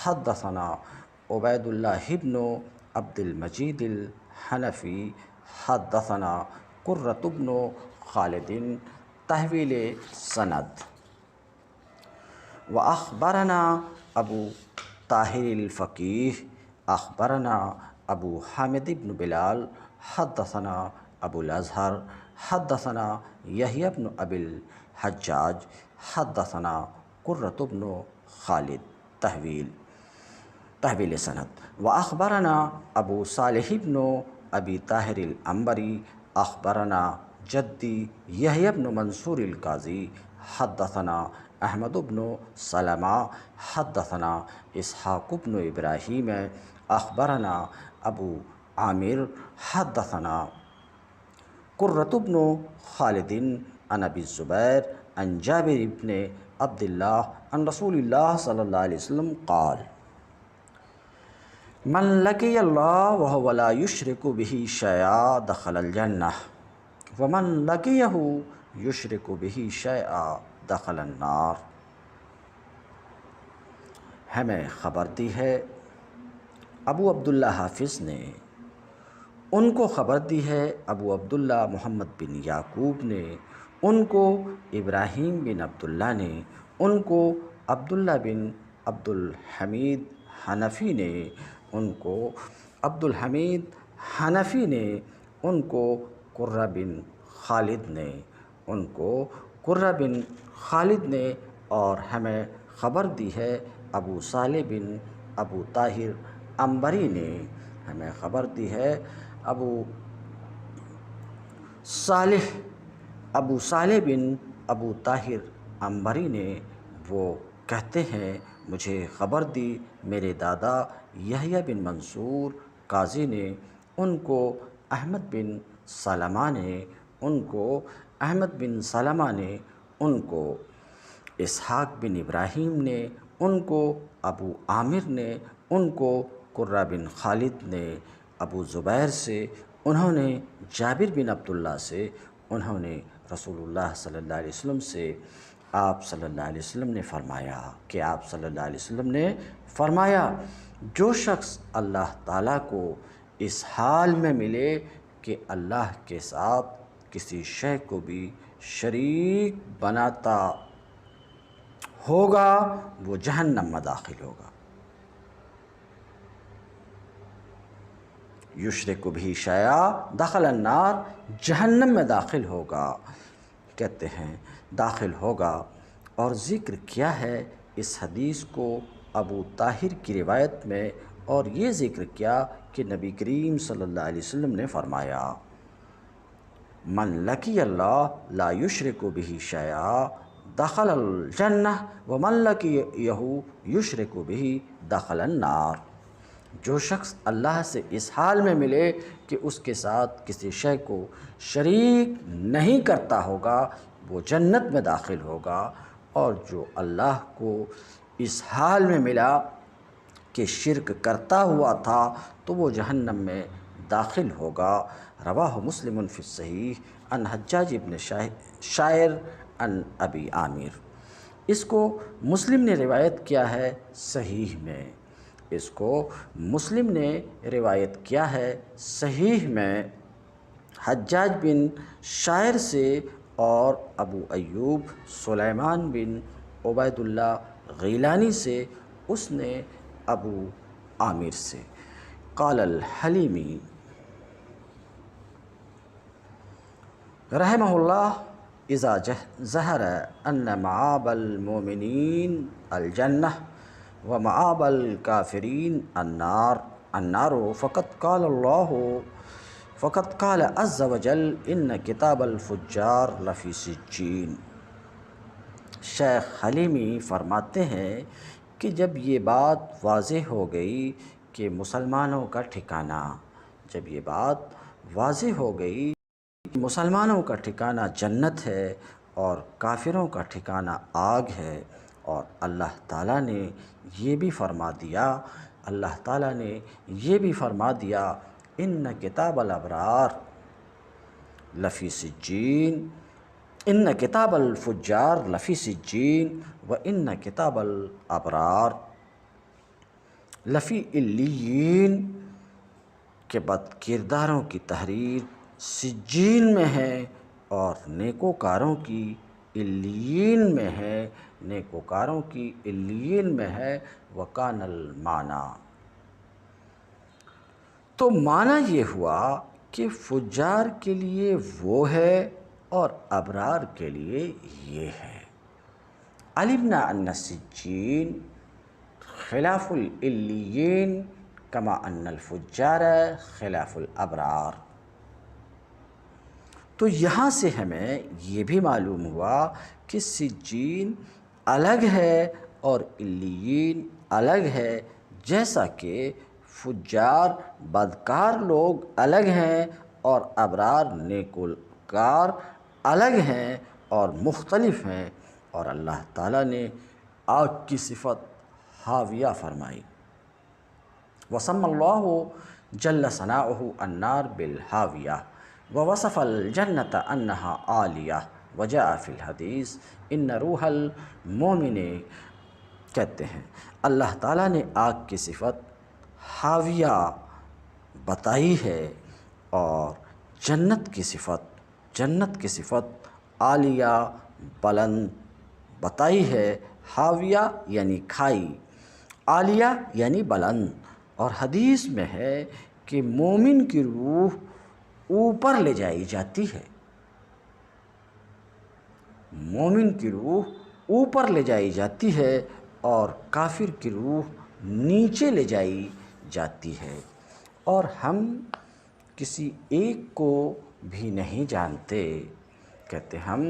حدثنا عبید اللہ بن عبد المجید الحنفی حدثنا قرۃ بن خالد، تحویل سند۔ واخبرنا ابو طاہر الفقیہ، اخبرنا ابو حامد بن بلال حدثنا ابو الازہر حدثنا یحییٰ بن ابی الحجاج حدثنا قرۃ بن خالد، تحویل سند۔ واخبرنا ابو صالح بن ابی طاہر العنبری اخبرنا جدی یحییٰ بن منصور القاضی حدثنا احمد بن سلمہ حدثنا اسحاق بن ابراہیم اخبرنا ابو عامر حدثنا قرۃ بن خالد عن ابی الزبیر عن جابر بن عبداللہ عن رسول اللہ صلی اللہ علیہ وسلم قال من لقی اللہ وهو لا یشرک بہ شیئا دخل الجنہ ومن لقیہ یشرک بہ شیئا دخل النار۔ ہمیں خبر دی ہے ابو عبداللہ حافظ نے، ان کو خبر دی ہے ابو عبداللہ محمد بن یعقوب نے، ان کو ابراہیم بن عبداللہ نے، ان کو عبداللہ بن عبد الحمید حنفی نے، ان کو عبد الحمید حنفی نے، ان کو قرہ بن خالد نے، ان کو قرہ بن خالد نے، اور ہمیں خبر دی ہے ابو صالح بن ابو طاہر عنبری نے، ہمیں خبر دی ہے ابو صالح بن ابو طاہر عنبری نے۔ وہ کہتے ہیں مجھے خبر دی میرے دادا یحییٰ بن منصور قاضی نے، ان کو احمد بن سلمہ نے، ان کو احمد بن سلمہ نے، ان کو اسحاق بن ابراہیم نے، ان کو ابو عامر نے، ان کو قرہ بن خالد نے، ابو زبیر سے، انہوں نے جابر بن عبداللہ سے، انہوں نے رسول اللہ صلی اللہ علیہ وسلم سے آپ صلی اللہ علیہ وسلم نے فرمایا جو شخص اللہ تعالیٰ کو اس حال میں ملے کہ اللہ کے ساتھ کسی شے کو بھی شریک بناتا ہوگا وہ جہنم میں داخل ہوگا۔ یشرک بھی شیئا دخل النار، جہنم میں داخل ہوگا، کہتے ہیں داخل ہوگا۔ اور ذکر کیا ہے اس حدیث کو ابو طاہر کی روایت میں، اور یہ ذکر کیا کہ نبی کریم صلی اللہ علیہ وسلم نے فرمایا من لقی اللہ لا یشرک بہ شیئا دخل الجنہ ومن لقیہ یشرک بہ دخل النار۔ جو شخص اللہ سے اس حال میں ملے کہ اس کے ساتھ کسی شے کو شریک نہیں کرتا ہوگا وہ جنت میں داخل ہوگا، اور جو اللہ کو اس حال میں ملا کہ شرک کرتا ہوا تھا تو وہ جہنم میں داخل ہوگا۔ رواہ مسلم فی الصحیح عن حجاج ابن شاعر عن ابی عامر۔ اس کو مسلم نے روایت کیا ہے صحیح میں، اس کو مسلم نے روایت کیا ہے صحیح میں حجاج بن شاعر سے، اور ابو ایوب سلیمان بن عبید اللہ غیلانی سے، اس نے ابو عامر سے۔ قال الحلیمی رحمہ اللہ اذا ظہر ان معاب المؤمنین الجنہ ومعاب الکافرین النار فقد قال عز وجل ان کتاب الفجار لفی سجین۔ شیخ حلیمی فرماتے ہیں کہ جب یہ بات واضح ہو گئی کہ مسلمانوں کا ٹھکانہ، جب یہ بات واضح ہو گئی کہ مسلمانوں کا ٹھکانہ جنت ہے اور کافروں کا ٹھکانہ آگ ہے، اور اللہ تعالیٰ نے یہ بھی فرما دیا ان کتاب الابرار لفی سجین، ان کتاب الفجار لفی سجین و ان کتاب الابرار لفی علیین، کہ بد کرداروں کی تحریر سجین میں ہے اور نیکوکاروں کی علیین میں ہے، نیکوکاروں کی علیین میں ہے۔ وکان المعنی، تو معنی یہ ہوا کہ فجار کے لیے وہ ہے اور ابرار کے لیے یہ ہے۔ علمنا ان السجین خلاف العلیین کما ان الفجار خلاف الابرار۔ تو یہاں سے ہمیں یہ بھی معلوم ہوا کہ سجین الگ ہے اور علیین الگ ہے، جیسا کہ فجار بدکار لوگ الگ ہیں اور ابرار نیکوکار الگ ہیں اور مختلف ہیں، اور اللہ تعالیٰ نے آگ کی صفت حاویہ فرمائی۔ وسمى الله جل ثناؤه النار بالحاویہ ووصف الجنة أنها عالیہ وجاء فی الحدیث ان روح المؤمن، کہتے ہیں اللہ تعالیٰ نے آگ کی صفت حاویہ بتائی ہے اور جنت کی صفت عالیہ بلند بتائی ہے۔ حاویہ یعنی کھائی، عالیہ یعنی بلند، اور حدیث میں ہے کہ مومن کی روح اوپر لے جائی جاتی ہے، مومن کی روح اوپر لے جائی جاتی ہے اور کافر کی روح نیچے لے جائی جاتی ہے۔ اور ہم کسی ایک کو بھی نہیں جانتے، کہتے ہم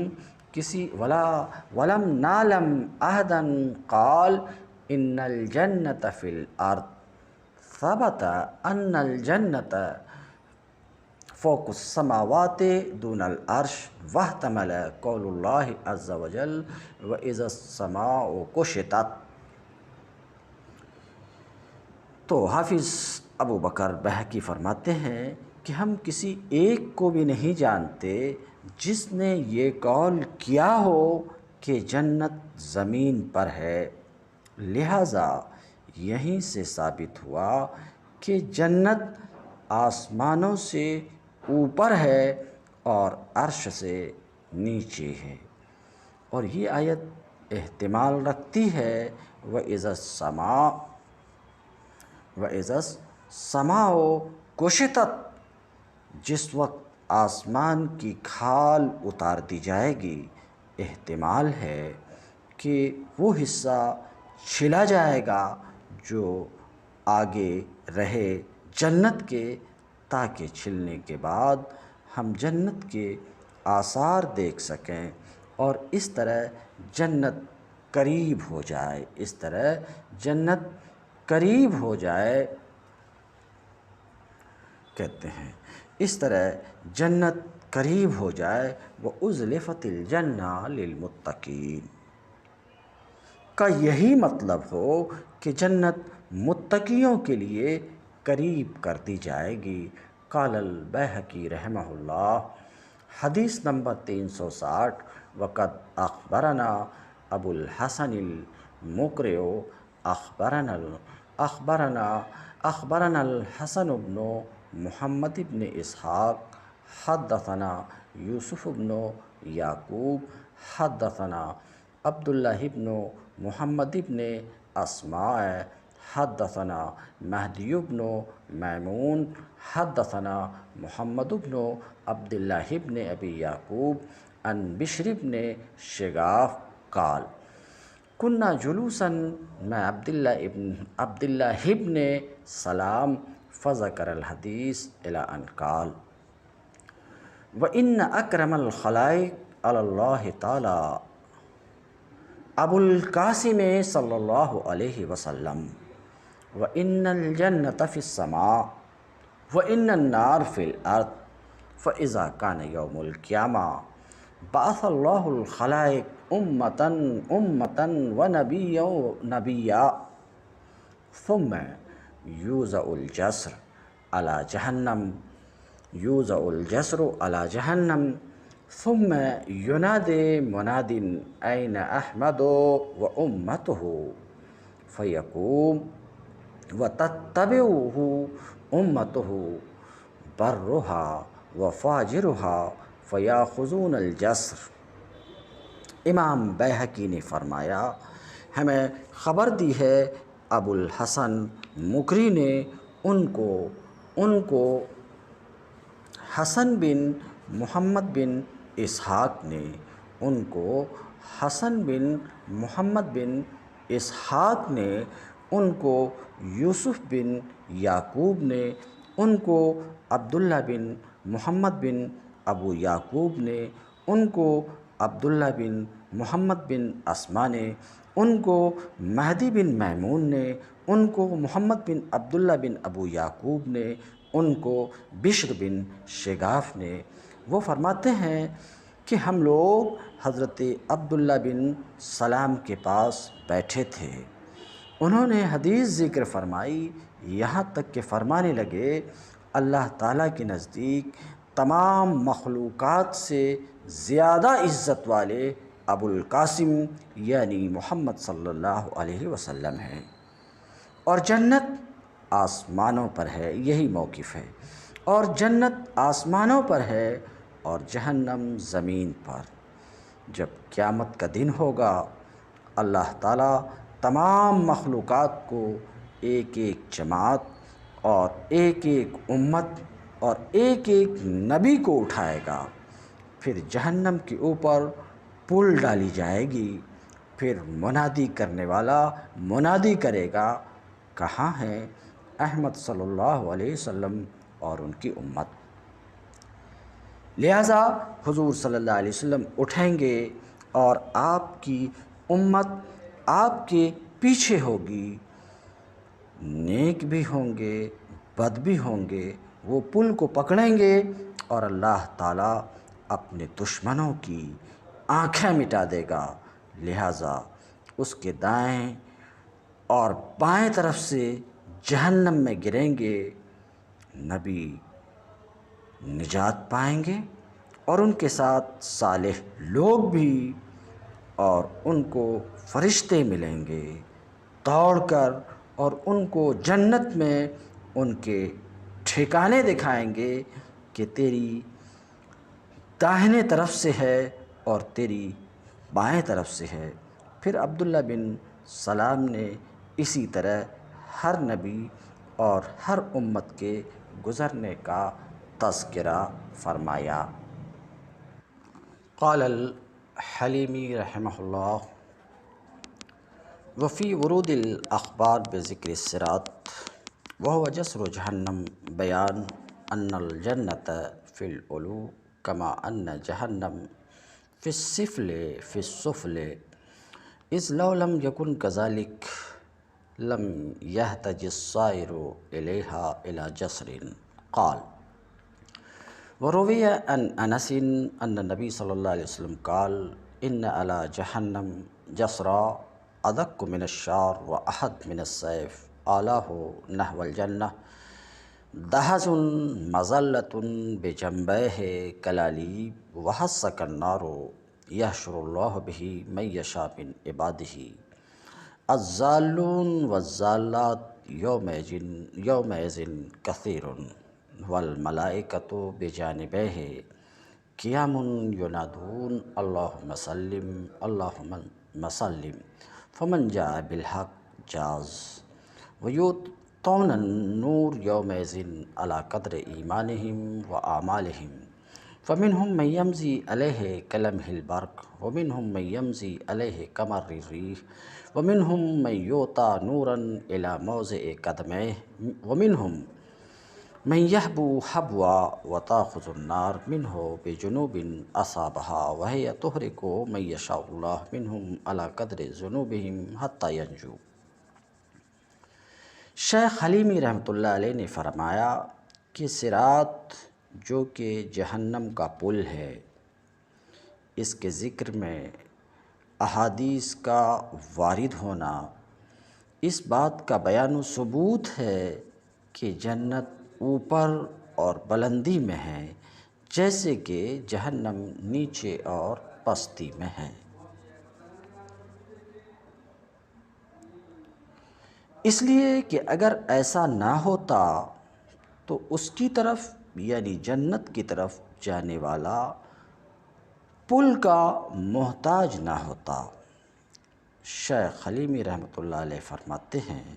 کسی ولم نعلم احدا قال ان الجنة فی الارض ثبت ان الجنة فوق السماوات دون العرش واحتمل قول اللہ عز وجل وَإِذَا السَّمَاءُ كُشِطَتْ۔ تو حافظ ابو بکر بہقی فرماتے ہیں کہ ہم کسی ایک کو بھی نہیں جانتے جس نے یہ قول کیا ہو کہ جنت زمین پر ہے، لہٰذا یہیں سے ثابت ہوا کہ جنت آسمانوں سے اوپر ہے اور عرش سے نیچے ہے۔ اور یہ آیت احتمال رکھتی ہے وَإِذَا السَّمَاءُ كُشِطَتْ، جس وقت آسمان کی کھال اتار دی جائے گی، احتمال ہے کہ وہ حصہ چھلا جائے گا جو آگے رہے جنت کے، تاکہ چھلنے کے بعد ہم جنت کے آثار دیکھ سکیں اور اس طرح جنت قریب ہو جائے، قریب ہو جائے، کہتے ہیں اس طرح جنت قریب ہو جائے۔ وَأُزْلِفَتِ الْجَنَّةُ لِلْمُتَّقِينَ کا یہی مطلب ہو کہ جنت متقیوں کے لیے قریب کر دی جائے گی۔ قال البیہقی رحمہ اللہ، حدیث نمبر 360، وقد اخبرنا ابو الحسن المقرئ اخبرنا الحسن بن محمد بن اسحاق حدثنا یوسف بن یعقوب حدثنا عبداللہ بن محمد بن اسماء حدثنا مہدی بن میمون حدثنا محمد بن عبداللہ بن ابی یعقوب عن بشر بن شغاف قال كنا جلوسا مع عبداللہ بن سلام فذكر الحديث إلى أن قال وإن أكرم الخلائق على الله تعالى أبو القاسم صلى الله عليه وسلم، وإن الجنة في السماء وإن النار في الأرض، فإذا كان يوم القيامة بعث الله الخلائق أمة ونبيا ثم يوزع الجسر على جهنم ثم ينادي مناد أين أحمد وأمته فيقوم وتتبعه أمته برها وفاجرها فيأخذون الجسر۔ امام بیہقی نے فرمایا، ہمیں خبر دی ہے ابو الحسن مقری نے ان کو حسن بن محمد بن اسحاق نے، ان کو حسن بن محمد بن اسحاق نے، ان کو یوسف بن یعقوب نے، ان کو عبداللہ بن محمد بن ابو یعقوب نے، ان کو عبداللہ بن محمد بن اسما نے، ان کو مہدی بن میمون نے، ان کو محمد بن عبداللہ بن ابو یعقوب نے، ان کو بشر بن شغاف نے۔ وہ فرماتے ہیں کہ ہم لوگ حضرت عبداللہ بن سلام کے پاس بیٹھے تھے، انہوں نے حدیث ذکر فرمائی، یہاں تک کہ فرمانے لگے اللہ تعالیٰ کے نزدیک تمام مخلوقات سے زیادہ عزت والے ابو القاسم یعنی محمد صلی اللہ علیہ وسلم ہیں، اور جنت آسمانوں پر ہے، یہی موقف ہے، اور جنت آسمانوں پر ہے اور جہنم زمین پر۔ جب قیامت کا دن ہوگا، اللہ تعالیٰ تمام مخلوقات کو ایک ایک جماعت اور ایک ایک امت اور ایک ایک نبی کو اٹھائے گا، پھر جہنم کے اوپر پل ڈالی جائے گی، پھر منادی کرنے والا منادی کرے گا، کہاں ہیں احمد صلی اللہ علیہ وسلم اور ان کی امت؟ لہٰذا حضور صلی اللہ علیہ وسلم اٹھیں گے اور آپ کی امت آپ کے پیچھے ہوگی، نیک بھی ہوں گے بد بھی ہوں گے، وہ پل کو پکڑیں گے اور اللہ تعالیٰ اپنے دشمنوں کی آنکھیں مٹا دے گا، لہٰذا اس کے دائیں اور بائیں طرف سے جہنم میں گریں گے، نبی نجات پائیں گے اور ان کے ساتھ صالح لوگ بھی اور ان کو فرشتے ملیں گے دوڑ کر، اور ان کو جنت میں ان کے ٹھکانے دکھائیں گے کہ تیری داہنے طرف سے ہے اور تیری بائیں طرف سے ہے۔ پھر عبداللہ بن سلام نے اسی طرح ہر نبی اور ہر امت کے گزرنے کا تذکرہ فرمایا۔ قال الحلیمی رحمہ اللہ: وفی ورود الاخبار بذکر الصراط وهو جسر جہنم بیان ان الجنت فی العلو کما ان جہنم فی السفل اذ لو لم یکن کذلک لم یحتج السائر الیہا الی جسر۔ قال وروی عن انس ان النبی صلی اللہ علیہ وسلم قال ان علی جہنم جسرا ادق من الشعر واحد من السیف اعلاہ نحو الجنہ دہز مظلۃ بجنبیہ کلالیب وحسک النار یحشر اللہ بہ من یشاء من عبادہ الضالون والضالات یومئذ کثیر والملائکۃ بجانبیہ قیام ینادون اللہم سلم اللہم سلم فمن جاء بالحق جاز ویؤتون النور یومئذ علی قدر ایمانہم واعمالہم فمنہم من یمضی علیہ کلمح البرق ومنہم من یمضی علیہ کمر الریح ومنہم من یؤتی نورا الی موضع قدمیہ ومنہم من یحبو حبوا وتأخذ النار منہ بجنوب اصابہا وہی تحرق من یشاء اللہ منہم علی قدر ذنوبہم حتی ینجو۔ شیخ حلیمی رحمۃ اللہ علیہ نے فرمایا کہ صراط جو کہ جہنم کا پل ہے، اس کے ذکر میں احادیث کا وارد ہونا اس بات کا بیان و ثبوت ہے کہ جنت اوپر اور بلندی میں ہے، جیسے کہ جہنم نیچے اور پستی میں ہے۔ اس لیے کہ اگر ایسا نہ ہوتا تو اس کی طرف یعنی جنت کی طرف جانے والا پل کا محتاج نہ ہوتا۔ شیخ حلیمی رحمۃ اللہ علیہ فرماتے ہیں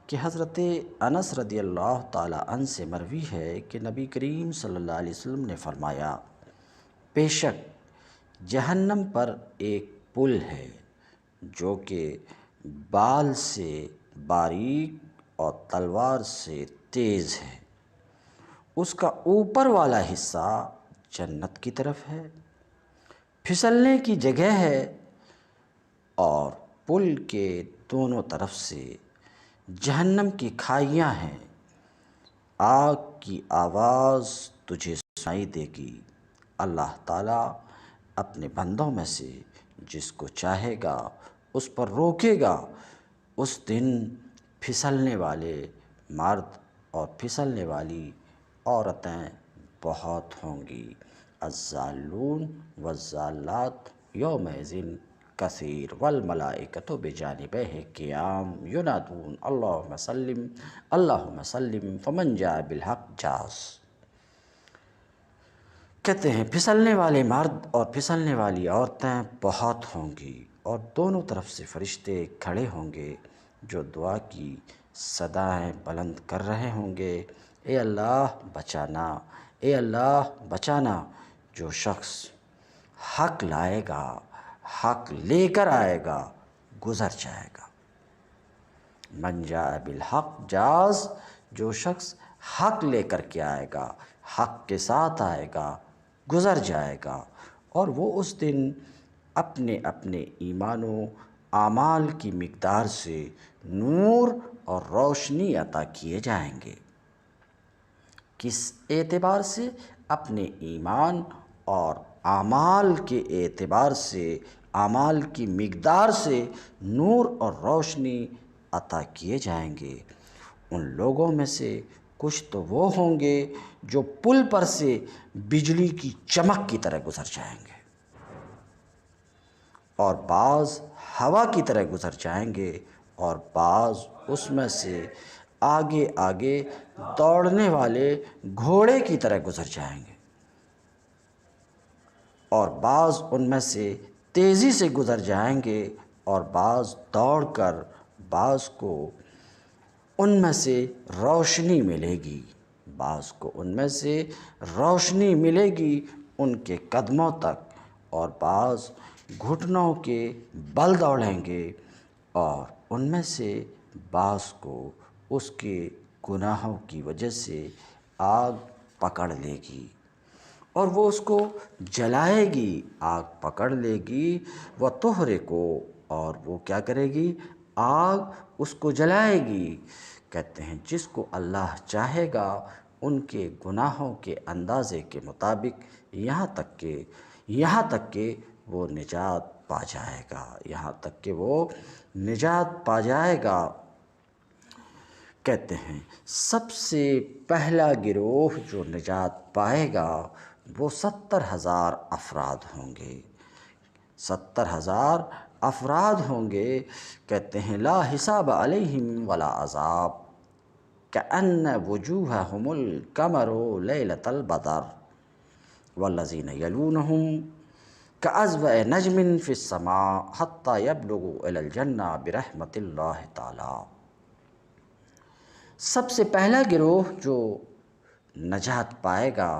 کہ حضرت انس رضی اللہ تعالیٰ عنہ سے مروی ہے کہ نبی کریم صلی اللہ علیہ وسلم نے فرمایا: بے شک جہنم پر ایک پل ہے جو کہ بال سے باریک اور تلوار سے تیز ہے، اس کا اوپر والا حصہ جنت کی طرف ہے، پھسلنے کی جگہ ہے، اور پل کے دونوں طرف سے جہنم کی کھائیاں ہیں، آگ کی آواز تجھے سنائی دے گی۔ اللہ تعالیٰ اپنے بندوں میں سے جس کو چاہے گا اس پر روکے گا۔ اس دن پھسلنے والے مرد اور پھسلنے والی عورتیں بہت ہوں گی۔ الضالون والضالات یومئذ کثیر والملائکۃ بجانبیہ قیام ینادون اللہم سلم اللہم سلم فمن جاء بالحق جاز۔ کہتے ہیں پھسلنے والے مرد اور پھسلنے والی عورتیں بہت ہوں گی، اور دونوں طرف سے فرشتے کھڑے ہوں گے جو دعا کی صدائیں بلند کر رہے ہوں گے: اے اللہ بچانا، اے اللہ بچانا۔ جو شخص حق لائے گا، حق لے کر آئے گا، گزر جائے گا۔ من جاء بالحق جاز، جو شخص حق لے کر کے آئے گا، حق کے ساتھ آئے گا، گزر جائے گا، اور وہ اس دن اپنے اپنے ایمان و اعمال کی مقدار سے نور اور روشنی عطا کیے جائیں گے۔ کس اعتبار سے؟ اپنے ایمان اور اعمال کے اعتبار سے، اعمال کی مقدار سے نور اور روشنی عطا کیے جائیں گے۔ ان لوگوں میں سے کچھ تو وہ ہوں گے جو پل پر سے بجلی کی چمک کی طرح گزر جائیں گے، اور بعض ہوا کی طرح گزر جائیں گے، اور بعض اس میں سے آگے آگے دوڑنے والے گھوڑے کی طرح گزر جائیں گے، اور بعض ان میں سے تیزی سے گزر جائیں گے، اور بعض دوڑ کر بعض کو ان میں سے روشنی ملے گی، بعض کو ان میں سے روشنی ملے گی ان کے قدموں تک، اور بعض گھٹنوں کے بل دوڑیں گے، اور ان میں سے بعض کو اس کے گناہوں کی وجہ سے آگ پکڑ لے گی، اور وہ اس کو جلائے گی، آگ پکڑ لے گی، وہ تہرے کو، اور وہ کیا کرے گی؟ آگ اس کو جلائے گی۔ کہتے ہیں جس کو اللہ چاہے گا ان کے گناہوں کے اندازے کے مطابق یہاں تک کہ وہ نجات پا جائے گا، یہاں تک کہ وہ نجات پا جائے گا۔ کہتے ہیں سب سے پہلا گروہ جو نجات پائے گا وہ 70,000 افراد ہوں گے، 70,000 افراد ہوں گے۔ کہتے ہیں لا حساب علیہم ولا عذاب کأن وجوہہم القمر لیلۃ البدر والذین یلونہم کأضواء نجم فی السماء حتی یبلغوا الی الجنہ برحمۃ اللہ تعالی۔ سب سے پہلا گروہ جو نجات پائے گا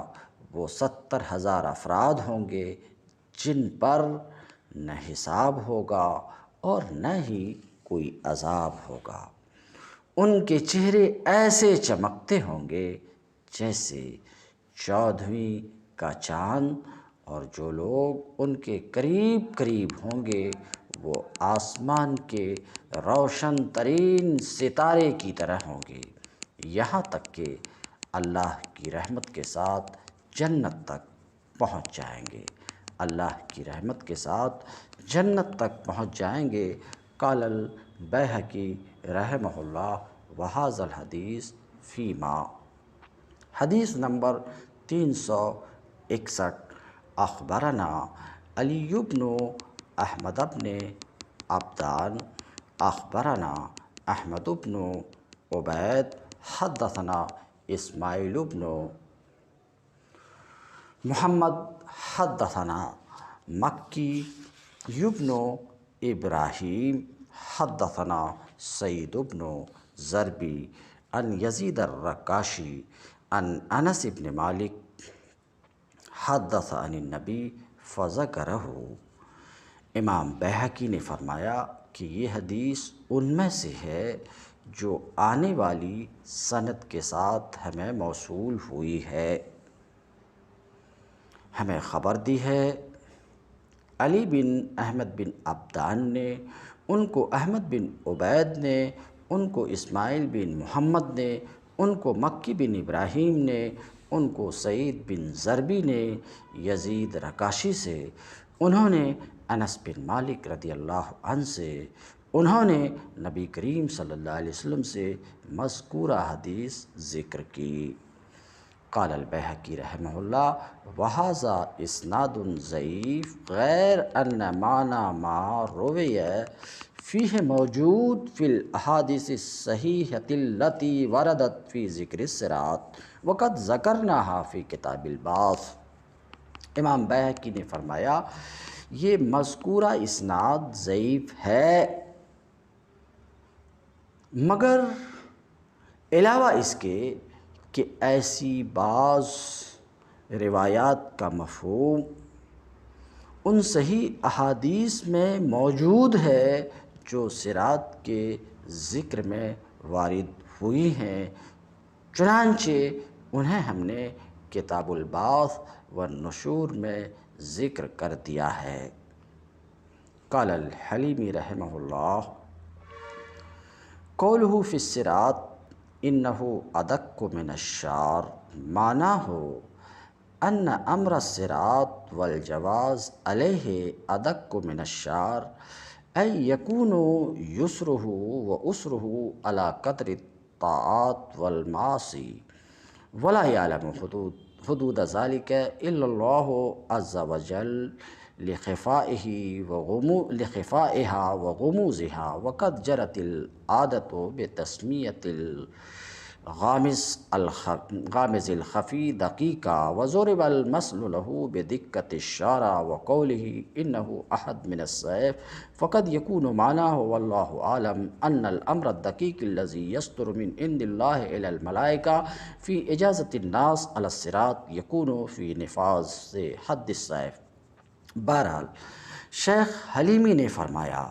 وہ 70,000 افراد ہوں گے جن پر نہ حساب ہوگا اور نہ ہی کوئی عذاب ہوگا۔ ان کے چہرے ایسے چمکتے ہوں گے جیسے 14ویں کا چاند، اور جو لوگ ان کے قریب قریب ہوں گے وہ آسمان کے روشن ترین ستارے کی طرح ہوں گے، یہاں تک کہ اللہ کی رحمت کے ساتھ جنت تک پہنچ جائیں گے، اللہ کی رحمت کے ساتھ جنت تک پہنچ جائیں گے۔ قال البیہقی رحمہ اللہ وہذا الحدیث فیما، حدیث نمبر 361۔ اخبرنا علی بن احمد بن عبدان اخبرنا احمد بن عبید حدثنا اسماعیل بن محمد حدثنا مکی بن ابراہیم حدثنا سعید بن ضربی عن یزید الرقاشی عن انس بن مالک حدث عن النبی فذکرہ۔ امام بیہقی نے فرمایا کہ یہ حدیث ان میں سے ہے جو آنے والی سند کے ساتھ ہمیں موصول ہوئی ہے، ہمیں خبر دی ہے علی بن احمد بن عبدان نے، ان کو احمد بن عبید نے، ان کو اسماعیل بن محمد نے، ان کو مکی بن ابراہیم نے، ان کو سعید بن ضربی نے یزید رقاشی سے، انہوں نے انس بن مالک رضی اللہ عنہ سے، انہوں نے نبی کریم صلی اللہ علیہ وسلم سے مذکورہ حدیث ذکر کی۔ قال البیہقی رحمہ اللہ وہذا اسناد ضعیف غیر ان معنی ما روی فیہ موجود فی الاحادیث الصحیحۃ التی وردت فی ذکر الصراط وقد ذکرناہا فی کتاب البعث۔ امام بیہقی نے فرمایا یہ مذکورہ اسناد ضعیف ہے، مگر علاوہ اس کے کہ ایسی بعض روایات کا مفہوم ان صحیح احادیث میں موجود ہے جو صراط کے ذکر میں وارد ہوئی ہیں، چنانچہ انہیں ہم نے کتاب البعث والنشور میں ذکر کر دیا ہے۔ قال الحلیمی رحمہ اللہ قولہ فی الصراط انہ ادق من الشعر، معناہ ان امر الصراط والجواز علیہ ادق من الشعر ای یکون یسرہ وعسرہ علی قدر الطاعات والمعاصی ولا یعلم حدود ذلک الا اللہ عز وجل لخفائها وغموزها، وقد جرت العادة بتسمية الغامز الخفي دقيقا، وضرب المثل له بدقة الشارع وقوله إنه أحد من السيف، فقد يكون معناه والله أعلم أن الأمر الدقيق الذي يصدر من عند الله إلى الملائكة في إجازة الناس على الصراط يكون في نفاذ حد السيف۔ بہرحال شیخ حلیمی نے فرمایا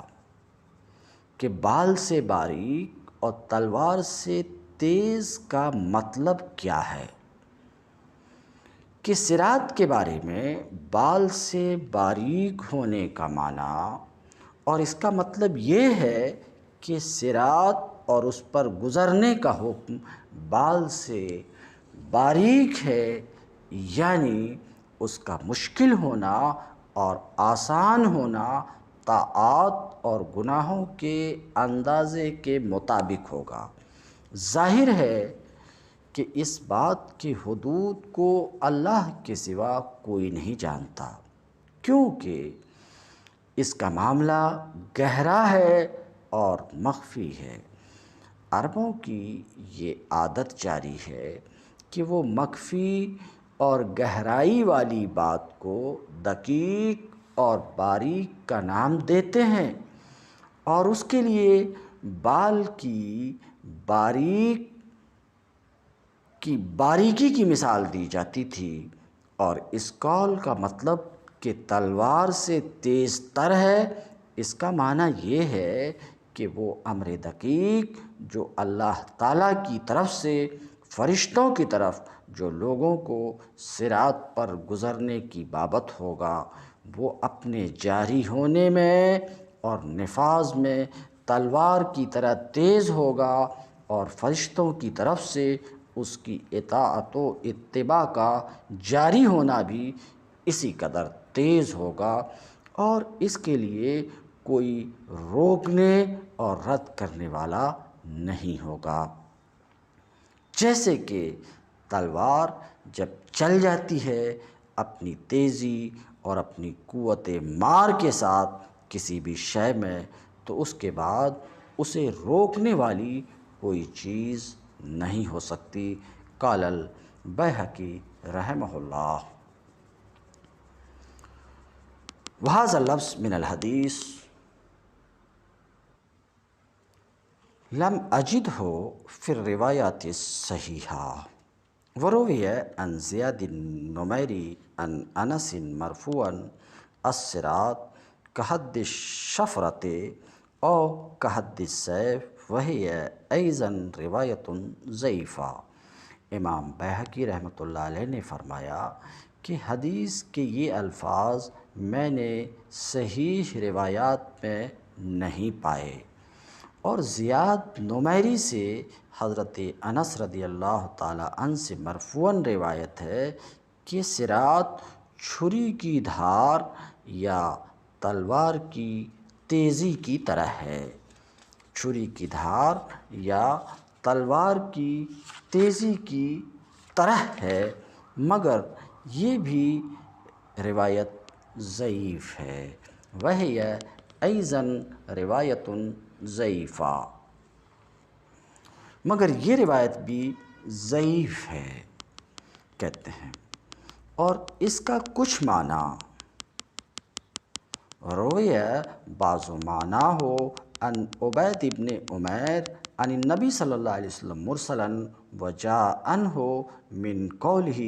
کہ بال سے باریک اور تلوار سے تیز کا مطلب کیا ہے، کہ صراط کے بارے میں بال سے باریک ہونے کا معنی اور اس کا مطلب یہ ہے کہ صراط اور اس پر گزرنے کا حکم بال سے باریک ہے، یعنی اس کا مشکل ہونا اور آسان ہونا طاعات اور گناہوں کے اندازے کے مطابق ہوگا۔ ظاہر ہے کہ اس بات کی حدود کو اللہ کے سوا کوئی نہیں جانتا، کیونکہ اس کا معاملہ گہرا ہے اور مخفی ہے۔ عربوں کی یہ عادت جاری ہے کہ وہ مخفی اور گہرائی والی بات کو دقیق اور باریک کا نام دیتے ہیں، اور اس کے لیے بال کی باریکی کی مثال دی جاتی تھی، اور اس قول کا مطلب کہ تلوار سے تیز تر ہے، اس کا معنی یہ ہے کہ وہ امر دقیق جو اللہ تعالیٰ کی طرف سے فرشتوں کی طرف جو لوگوں کو صراط پر گزرنے کی بابت ہوگا، وہ اپنے جاری ہونے میں اور نفاذ میں تلوار کی طرح تیز ہوگا، اور فرشتوں کی طرف سے اس کی اطاعت و اتباع کا جاری ہونا بھی اسی قدر تیز ہوگا، اور اس کے لیے کوئی روکنے اور رد کرنے والا نہیں ہوگا۔ جیسے کہ تلوار جب چل جاتی ہے اپنی تیزی اور اپنی قوت مار کے ساتھ کسی بھی شے میں، تو اس کے بعد اسے روکنے والی کوئی چیز نہیں ہو سکتی۔ قال البیہقی رحمہ اللہ۔ وہذا اللفظ من الحدیث لم اجدہ فی الروایات الصحیحہ، وروی عن زیاد النمیری عن انس مرفوعا الصراط کحد الشفرۃ او کحد السیف وہی ایضا روایت ضعیفہ۔ امام بیہقی رحمۃ اللہ علیہ نے فرمایا کہ حدیث کے یہ الفاظ میں نے صحیح روایات میں نہیں پائے، اور زیاد نمیری سے حضرت انس رضی اللہ تعالیٰ عنہ سے مرفوعاً روایت ہے کہ صراط چھری کی دھار یا تلوار کی تیزی کی طرح ہے۔ چھری کی دھار یا تلوار کی تیزی کی طرح ہے، مگر یہ بھی روایت ضعیف ہے۔ وہی ایضاً روایت ضعیفہ، مگر یہ روایت بھی ضعیف ہے کہتے ہیں۔ اور اس کا کچھ معنی رویہ بعض معناہ عن عبید ابن عمیر عن النبی صلی اللہ علیہ وسلم مرسلا وجاء عنہ من قولہ،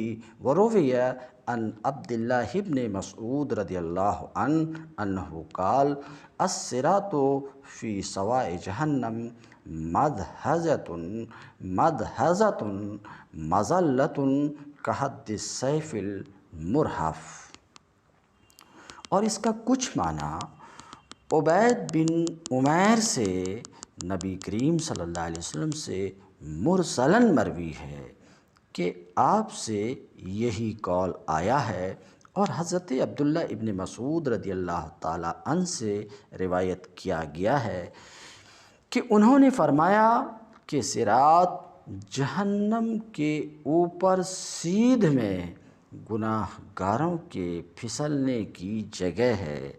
وروی عن عبد اللہ ابن مسعود رضی اللہ عنہ انہ قال الصراط فی سواء جہنم مدحضۃ مظلۃ کحد السیف المرہف۔ اور اس کا کچھ معنی عبید بن عمیر سے نبی کریم صلی اللہ علیہ وسلم سے مرسلاً مروی ہے کہ آپ سے یہی قول آیا ہے، اور حضرت عبداللہ ابن مسعود رضی اللہ تعالیٰ عنہ سے روایت کیا گیا ہے کہ انہوں نے فرمایا کہ صراط جہنم کے اوپر سیدھ میں گناہ گاروں کے پھسلنے کی جگہ ہے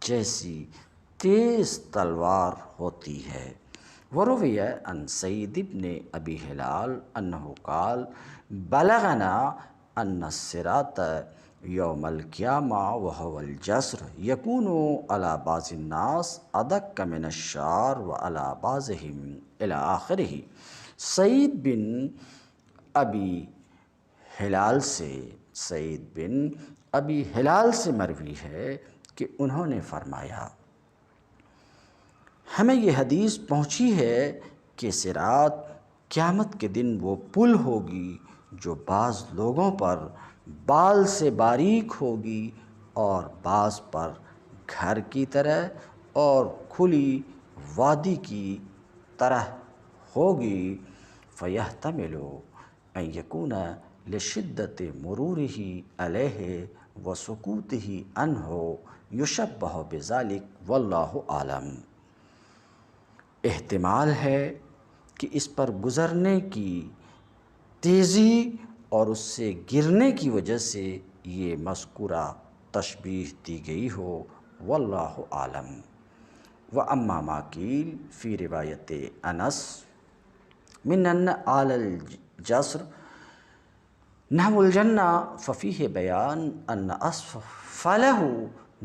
جیسی تیز تلوار ہوتی ہے۔ وروی عن سعید بن ابی ہلال انہ قال بلغنا ان الصراط یوم القیامہ وهو الجسر یکون علی بعض الناس ادق من الشعر وعلی بعضهم الی آخرہ۔ سعید بن ابی ہلال سے مروی ہے کہ انہوں نے فرمایا ہمیں یہ حدیث پہنچی ہے کہ صراط قیامت کے دن وہ پل ہوگی جو بعض لوگوں پر بال سے باریک ہوگی اور بعض پر گھر کی طرح اور کھلی وادی کی طرح ہوگی۔ فَيَحْتَمِلُ أَن يَكُونَ لِشِدَّةِ مُرُورِهِ عَلَيْهِ وَسُكُوتِهِ عَنْهُ يُشَبَّهُ بِذَلِكَ وَاللَّهُ أَعْلَمُ۔ احتمال ہے کہ اس پر گزرنے کی تیزی اور اس سے گرنے کی وجہ سے یہ مذکورہ تشبیہ دی گئی ہو، واللہ عالم۔ وَأَمَّا مَا قِيلَ فِي رِوَایَةِ انس من ان آل الجسر نحو الجنہ ففیہ بیان ان اسفلہ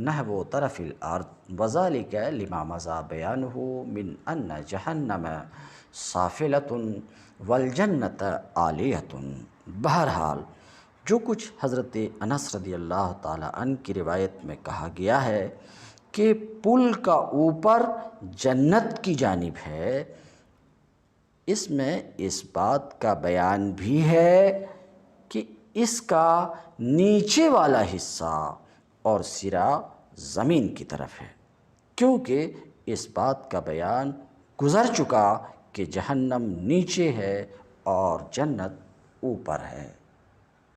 نحو طرف الارض وذلک لما مضی بیانہ من ان جہنم سافلۃ والجنۃ عالیۃ۔ بہرحال جو کچھ حضرت انس رضی اللہ تعالی عنہ کی روایت میں کہا گیا ہے کہ پل کا اوپر جنت کی جانب ہے، اس میں اس بات کا بیان بھی ہے کہ اس کا نیچے والا حصہ اور سرا زمین کی طرف ہے، کیونکہ اس بات کا بیان گزر چکا کہ جہنم نیچے ہے اور جنت اوپر ہے۔